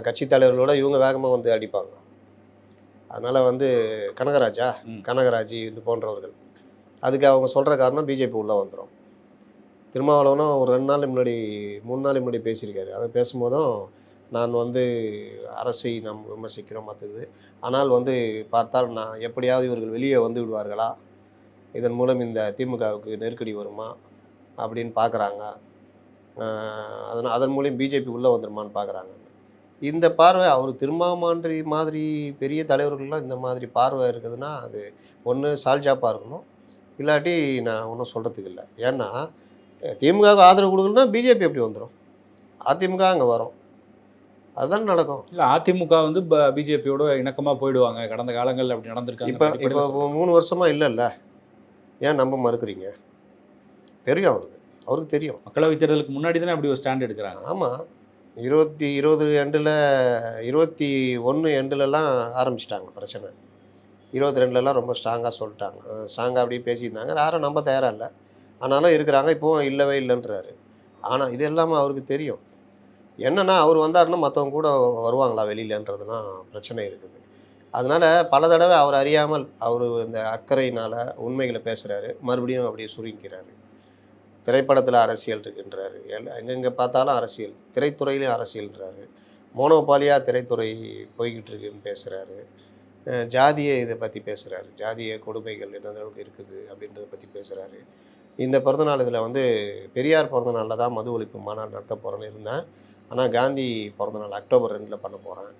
கட்சித் தலைவர்களோட இவங்க வேகமாக வந்து அடிப்பாங்க. அதனால் வந்து கனகராஜ் இது போன்றவர்கள் அதுக்கு அவங்க சொல்கிற காரணம் பிஜேபி உள்ளே வந்துடும். திருமாவளவனும் ஒரு 2 நாள் முன்னாடி 3 நாள் முன்னாடி பேசியிருக்காரு. அதை பேசும்போதும் நான் வந்து அரசை நாம் விமர்சிக்கிறோம் மற்றது, ஆனால் வந்து பார்த்தால் நான் எப்படியாவது இவர்கள் வெளியே வந்து விடுவார்களா, இதன் மூலம் இந்த திமுகவுக்கு நெருக்கடி வருமா அப்படின்னு பார்க்குறாங்க, அதன் மூலம் பிஜேபி உள்ளே வந்துருமான்னு பார்க்குறாங்க. இந்த பார்வை அவர் திருமாமான்றி மாதிரி பெரிய தலைவர்கள்லாம் இந்த மாதிரி பார்வை இருக்குதுன்னா அது ஒன்று சால்ஜாப்பாக இருக்கணும், இல்லாட்டி நான் ஒன்றும் சொல்கிறதுக்கு இல்லை. ஏன்னா திமுகவுக்கு ஆதரவு கொடுக்கணும்னா பிஜேபி எப்படி வந்துடும், அதிமுக அங்கே வரும், அதுதான் நடக்கும். இல்லை அதிமுக வந்து பிஜேபியோட இணக்கமாக போயிடுவாங்க, கடந்த காலங்களில் அப்படி நடந்திருக்காங்க. இப்போ 3 வருஷமாக இல்லைல்ல, ஏன் நம்ப மறுக்கிறீங்க? தெரியும் அவருக்கு தெரியும். மக்களவைத் தேர்தலுக்கு முன்னாடி தானே அப்படி ஒரு ஸ்டாண்ட் எடுக்கிறாங்க. ஆமாம், 2020 எண்டில் 21 எண்டுலலாம் ஆரம்பிச்சிட்டாங்க பிரச்சனை. 22லலாம் ரொம்ப ஸ்ட்ராங்காக சொல்லிட்டாங்க, ஸ்ட்ராங்காக அப்படியே பேசியிருந்தாங்க. யாரும் நம்ப தயாராக இல்லை, ஆனாலும் இருக்கிறாங்க. இப்போவும் இல்லவே இல்லைன்றாரு. ஆனால் இது எல்லாமே அவருக்கு தெரியும். என்னென்னா அவர் வந்தாருன்னா மற்றவங்க கூட வருவாங்களா வெளியிலன்றதுலாம் பிரச்சனை இருக்குது. அதனால் பல தடவை அவர் அறியாமல் அவர் இந்த அக்கறையினால் உண்மைகளை பேசுகிறாரு, மறுபடியும் அப்படியே சுருங்கிக்கிறாரு. திரைப்படத்தில் அரசியல் இருக்குன்றாரு, எங்கெங்கே பார்த்தாலும் அரசியல், திரைத்துறையிலையும் அரசியல்ன்றாரு, மோனோபாலியாக திரைத்துறை போய்கிட்டு இருக்குன்னு பேசுகிறாரு, ஜாதியை இதை பற்றி பேசுகிறாரு, ஜாதிய கொடுமைகள் எந்த அளவுக்கு இருக்குது அப்படின்றத பற்றி பேசுகிறாரு. இந்த பிறந்தநாள் இதில் வந்து பெரியார் பிறந்தநாளில் தான் மது ஒழிப்பு மாநாடு நடத்த போகிறேன்னு இருந்தேன், ஆனால் காந்தி பிறந்தநாள் அக்டோபர் 2 பண்ண போகிறேன்,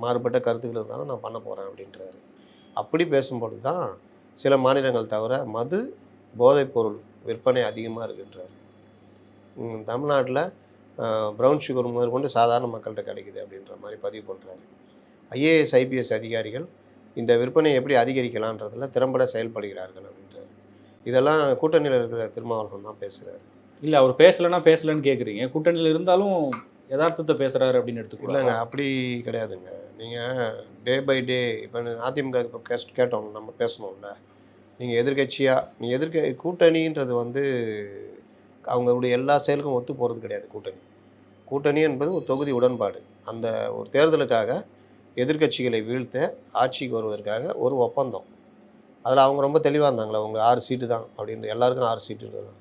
மாறுபட்ட கருத்துக்கள் இருந்தாலும் நான் பண்ண போகிறேன் அப்படின்றாரு. அப்படி பேசும்பொழுது தான் சில மாநிலங்கள் தவிர மது போதைப்பொருள் விற்பனை அதிகமாக இருக்குன்றார். தமிழ்நாட்டில் ப்ரௌன் சுகர் முதல் கொண்டு சாதாரண மக்கள்கிட்ட கிடைக்குது அப்படின்ற மாதிரி பதிவு பண்ணுறாரு. ஐஏஎஸ் ஐபிஎஸ் அதிகாரிகள் இந்த விற்பனையை எப்படி அதிகரிக்கலான்றதில் திறம்பட செயல்படுகிறார்கள் அப்படின்றாரு. இதெல்லாம் கூட்டணியில் இருக்கிற திருமாவளவன் தான் பேசுகிறாரு. இல்லை அவர் பேசலைன்னு கேட்குறீங்க, கூட்டணியில் இருந்தாலும் யதார்த்தத்தை பேசுகிறாரு அப்படின்னு எடுத்துக்கலாம். இல்லைங்க, அப்படி கிடையாதுங்க. நீங்கள் டே பை டே இப்போ அதிமுக இப்போ கேட்டோம், நம்ம பேசணும்ல, நீங்கள் எதிர்க்கட்சியாக கூட்டணின்றது வந்து அவங்களுடைய எல்லா செயலுக்கும் ஒத்து போகிறது கிடையாது. கூட்டணி என்பது ஒரு தொகுதி உடன்பாடு. அந்த ஒரு தேர்தலுக்காக எதிர்க்கட்சிகளை வீழ்த்த ஆட்சிக்கு வருவதற்காக ஒரு ஒப்பந்தம். அதில் அவங்க ரொம்ப தெளிவாக இருந்தாங்களே, அவங்க 6 சீட்டு தான் அப்படின்னு, எல்லாருக்கும் 6 சீட்டு இருந்தது.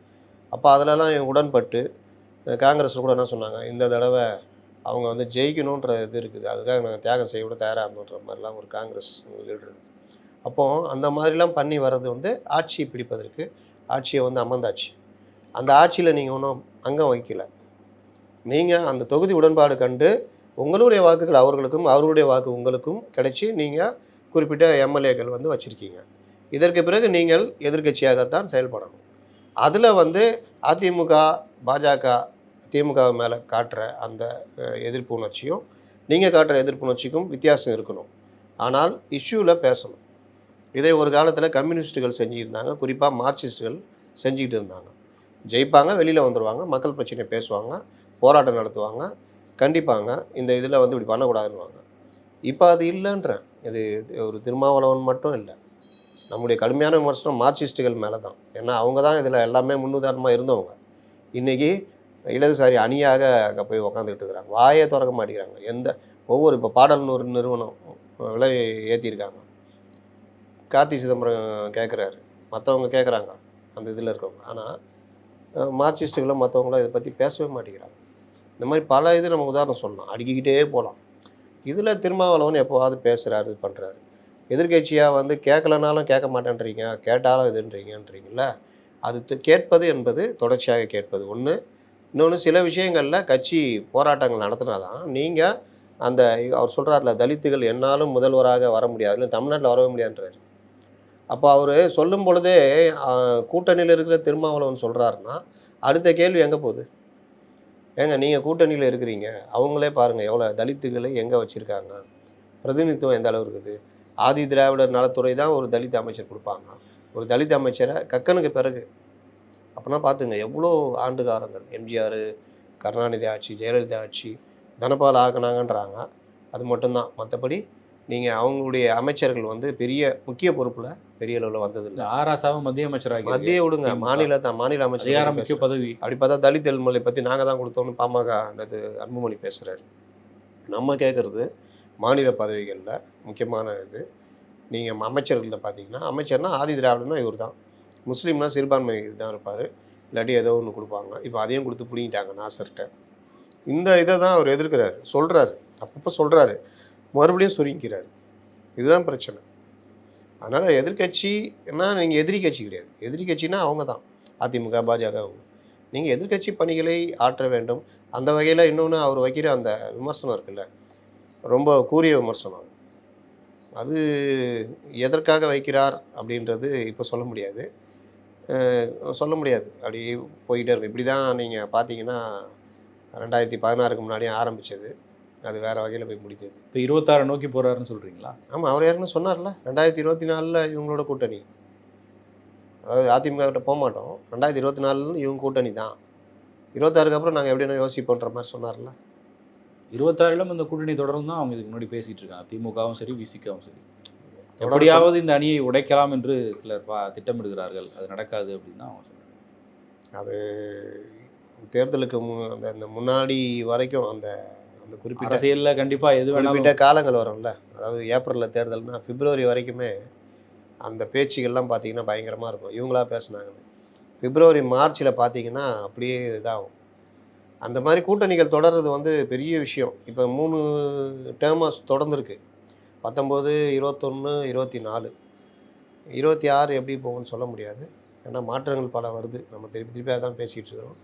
அப்போ அதிலலாம் உடன்பட்டு காங்கிரஸ் கூட என்ன சொன்னாங்க, இந்த தடவை அவங்க வந்து ஜெயிக்கணுன்ற இது இருக்குது, அதுக்காக நாங்கள் தியாகம் செய்ய கூட தயாராக இருந்தோன்ற மாதிரிலாம் ஒரு காங்கிரஸ் லீடர். அப்போது அந்த மாதிரிலாம் பண்ணி வர்றது வந்து ஆட்சியை பிடிப்பதற்கு, ஆட்சியை வந்து அமர்ந்தாச்சு. அந்த ஆட்சியில் நீங்கள் ஒன்றும் அங்கம் வகிக்கலை. நீங்கள் அந்த தொகுதி உடன்பாடு கண்டு உங்களுடைய வாக்குகள் அவர்களுக்கும் அவர்களுடைய வாக்கு உங்களுக்கும் கிடைச்சி நீங்கள் குறிப்பிட்ட எம்எல்ஏக்கள் வந்து வச்சுருக்கீங்க. இதற்கு பிறகு நீங்கள் எதிர்க்கட்சியாகத்தான் செயல்படணும். அதில் வந்து அதிமுக, பாஜக, திமுக மேலே காட்டுற அந்த எதிர்ப்பு உணர்ச்சியும் நீங்கள் காட்டுற எதிர்ப்பு உணர்ச்சிக்கும் வித்தியாசம் இருக்கணும். ஆனால் இஷ்யூவில் பேசணும். இதை ஒரு காலத்தில் கம்யூனிஸ்ட்டுகள் செஞ்சுருந்தாங்க, குறிப்பாக மார்க்சிஸ்ட்டுகள் செஞ்சுக்கிட்டு இருந்தாங்க. ஜெயிப்பாங்க, வெளியில் வந்துடுவாங்க, மக்கள் பிரச்சனை பேசுவாங்க, போராட்டம் நடத்துவாங்க, கண்டிப்பாங்க, இந்த இதில் வந்து இப்படி பண்ணக்கூடாதுன்னுவாங்க. இப்போ அது இல்லைன்றேன். இது ஒரு திருமாவளவன் மட்டும் இல்லை, நம்முடைய கடுமையான விமர்சனம் மார்க்சிஸ்ட்டுகள் மேலே தான். ஏன்னா அவங்க தான் இதில் எல்லாமே முன்னுதாரணமாக இருந்தவங்க. இன்றைக்கி இடதுசாரி அணியாக அங்கே போய் உக்காந்துக்கிட்டு இருக்கிறாங்க, வாயே திறக்க மாட்டேங்கிறாங்க. ஒவ்வொரு இப்போ பாடல்னு ஒரு நிறுவனம் விலை ஏற்றிருக்காங்க, கார்த்தி சிதம்பரம் கேட்குறாரு, மற்றவங்க கேட்குறாங்க அந்த இதில் இருக்கவங்க. ஆனால் மார்க்சிஸ்ட்டுகளும் மற்றவங்களும் இதை பற்றி பேசவே மாட்டேங்கிறாங்க. இந்த மாதிரி பல இது நம்ம உதாரணம் சொல்லலாம், அடுக்கிக்கிட்டே போகலாம். இதில் திருமாவளவன் எப்போவாவது பேசுகிறாரு, இது பண்ணுறாரு. எதிர்கட்சியாக வந்து கேட்கலனாலும் கேட்க மாட்டேன்றீங்க, கேட்டாலும் இதுன்றீங்கன்றீங்கள. அது கேட்பது என்பது தொடர்ச்சியாக கேட்பது ஒன்று. இன்னொன்று, சில விஷயங்களில் கட்சி போராட்டங்கள் நடத்தினா தான் நீங்கள் அந்த அவர் சொல்கிறார்ல, தலித்துகள் என்னாலும் முதல்வராக வர முடியாது, தமிழ்நாட்டில் வரவே முடியாதுன்றாரு. அப்போ அவர் சொல்லும் பொழுதே கூட்டணியில் இருக்கிற திருமாவளவன் சொல்கிறாருன்னா அடுத்த கேள்வி எங்கே போகுது? ஏங்க நீங்கள் கூட்டணியில் இருக்கிறீங்க, அவங்களே பாருங்கள் எவ்வளோ தலித்துகளை எங்கே வச்சுருக்காங்க, பிரதிநிதித்துவம் எந்த அளவு இருக்குது. ஆதி திராவிடர் நலத்துறை தான் ஒரு தலித் அமைச்சர் கொடுப்பாங்க, ஒரு தலித் அமைச்சரை கக்கனுக்கு பிறகு. அப்படின்னா பார்த்துங்க எவ்வளோ ஆண்டு காலங்கள், எம்ஜிஆர், கருணாநிதி ஆட்சி, ஜெயலலிதா ஆட்சி, தனபால் ஆகினாங்கன்றாங்க. அது மட்டும்தான். மற்றபடி நீங்கள் அவங்களுடைய அமைச்சர்கள் வந்து பெரிய முக்கிய பொறுப்பில் பெரிய அளவில் வந்ததில்லை. ஆராசாவும் மத்திய அமைச்சராக, மத்திய விடுங்க, மாநில அமைச்சர் முக்கிய பதவி. அப்படி பார்த்தா தலித் எல்மலை பற்றி நாங்கள் தான் கொடுத்தோம்னு பாமக அது அன்புமணி பேசுகிறாரு. நம்ம கேட்குறது மாநில பதவிகளில் முக்கியமான இது. நீங்கள் அமைச்சர்களில் பார்த்தீங்கன்னா, அமைச்சர்னா ஆதி திராவிடன்னா இவர் தான், முஸ்லீம்னா சிறுபான்மை தான் இருப்பார், இல்லாட்டி ஏதோ ஒன்று கொடுப்பாங்க. இப்போ அதையும் கொடுத்து பிடிங்கிட்டாங்க நாசர்கிட்ட. இந்த இதை தான் அவர் எதிர்க்கிறாரு, சொல்கிறாரு, அப்பப்போ சொல்கிறாரு, மறுபடியும் சுருங்கிக்கிறாரு. இதுதான் பிரச்சனை. அதனால் எதிர்கட்சின்னா நீங்கள் எதிரி கட்சி கிடையாது. எதிரி கட்சின்னா அவங்க தான், அதிமுக, பாஜக. அவங்க நீங்கள் எதிர்கட்சி பணிகளை ஆற்ற வேண்டும். அந்த வகையில் இன்னொன்று அவர் வைக்கிற அந்த விமர்சனம் இருக்குல்ல, ரொம்ப கூரிய விமர்சனம். அது எதற்காக வைக்கிறார் அப்படின்றது இப்போ சொல்ல முடியாது. அப்படி போயிட்டே இருக்கும். இப்படி தான் நீங்கள் பார்த்தீங்கன்னா 2016க்கு முன்னாடியே ஆரம்பித்தது, அது வேறு வகையில் போய் முடிஞ்சது. இப்போ 26 நோக்கி போகிறாருன்னு சொல்கிறீங்களா? ஆமாம், அவர் ஏற்கனவே சொன்னார்ல, 2024 இவங்களோட கூட்டணி, அதாவது அதிமுக கிட்ட போக மாட்டோம், 2024 இவங்க கூட்டணி தான், 26க்கு அப்புறம் நாங்கள் எப்படின்னா யோசிப்போன்ற மாதிரி சொன்னார்ல. 26லும் இந்த கூட்டணி தொடர்ந்து தான் அவங்க இதுக்கு முன்னாடி பேசிகிட்டு இருக்காங்க, திமுகவும் சரி, விசிகாவும் சரி. எப்படியாவது இந்த அணியை உடைக்கலாம் என்று சிலர் திட்டமிடுகிறார்கள், அது நடக்காது அப்படின்னு தான் அவங்க சொல்கிறாங்க. அது தேர்தலுக்கு அந்த முன்னாடி வரைக்கும் அந்த அந்த குறிப்பிட்ட அரசியலில் கண்டிப்பாக எது குறிப்பிட்ட காலங்கள் வரும்ல, அதாவது ஏப்ரலில் தேர்தல்னா பிப்ரவரி வரைக்குமே அந்த பேச்சுகள்லாம் பார்த்தீங்கன்னா பயங்கரமாக இருக்கும். இவங்களா பேசுனாங்கன்னு பிப்ரவரி மார்ச்சில் பார்த்தீங்கன்னா அப்படியே இதாகும். அந்த மாதிரி கூட்டணிகள் தொடர்றது வந்து பெரிய விஷயம். இப்போ 3 டேர்மாக தொடர்ந்துருக்கு, 19, 21, 24, 26 எப்படி போகும்னு சொல்ல முடியாது. ஏன்னா மாற்றங்கள் பல வருது, நம்ம திருப்பி திருப்பி அதான் பேசிகிட்டு இருக்கிறோம்,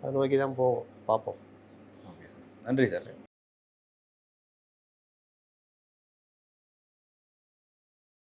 அதை நோக்கி தான் போவோம், பார்ப்போம். ஓகே சார், நன்றி சார்.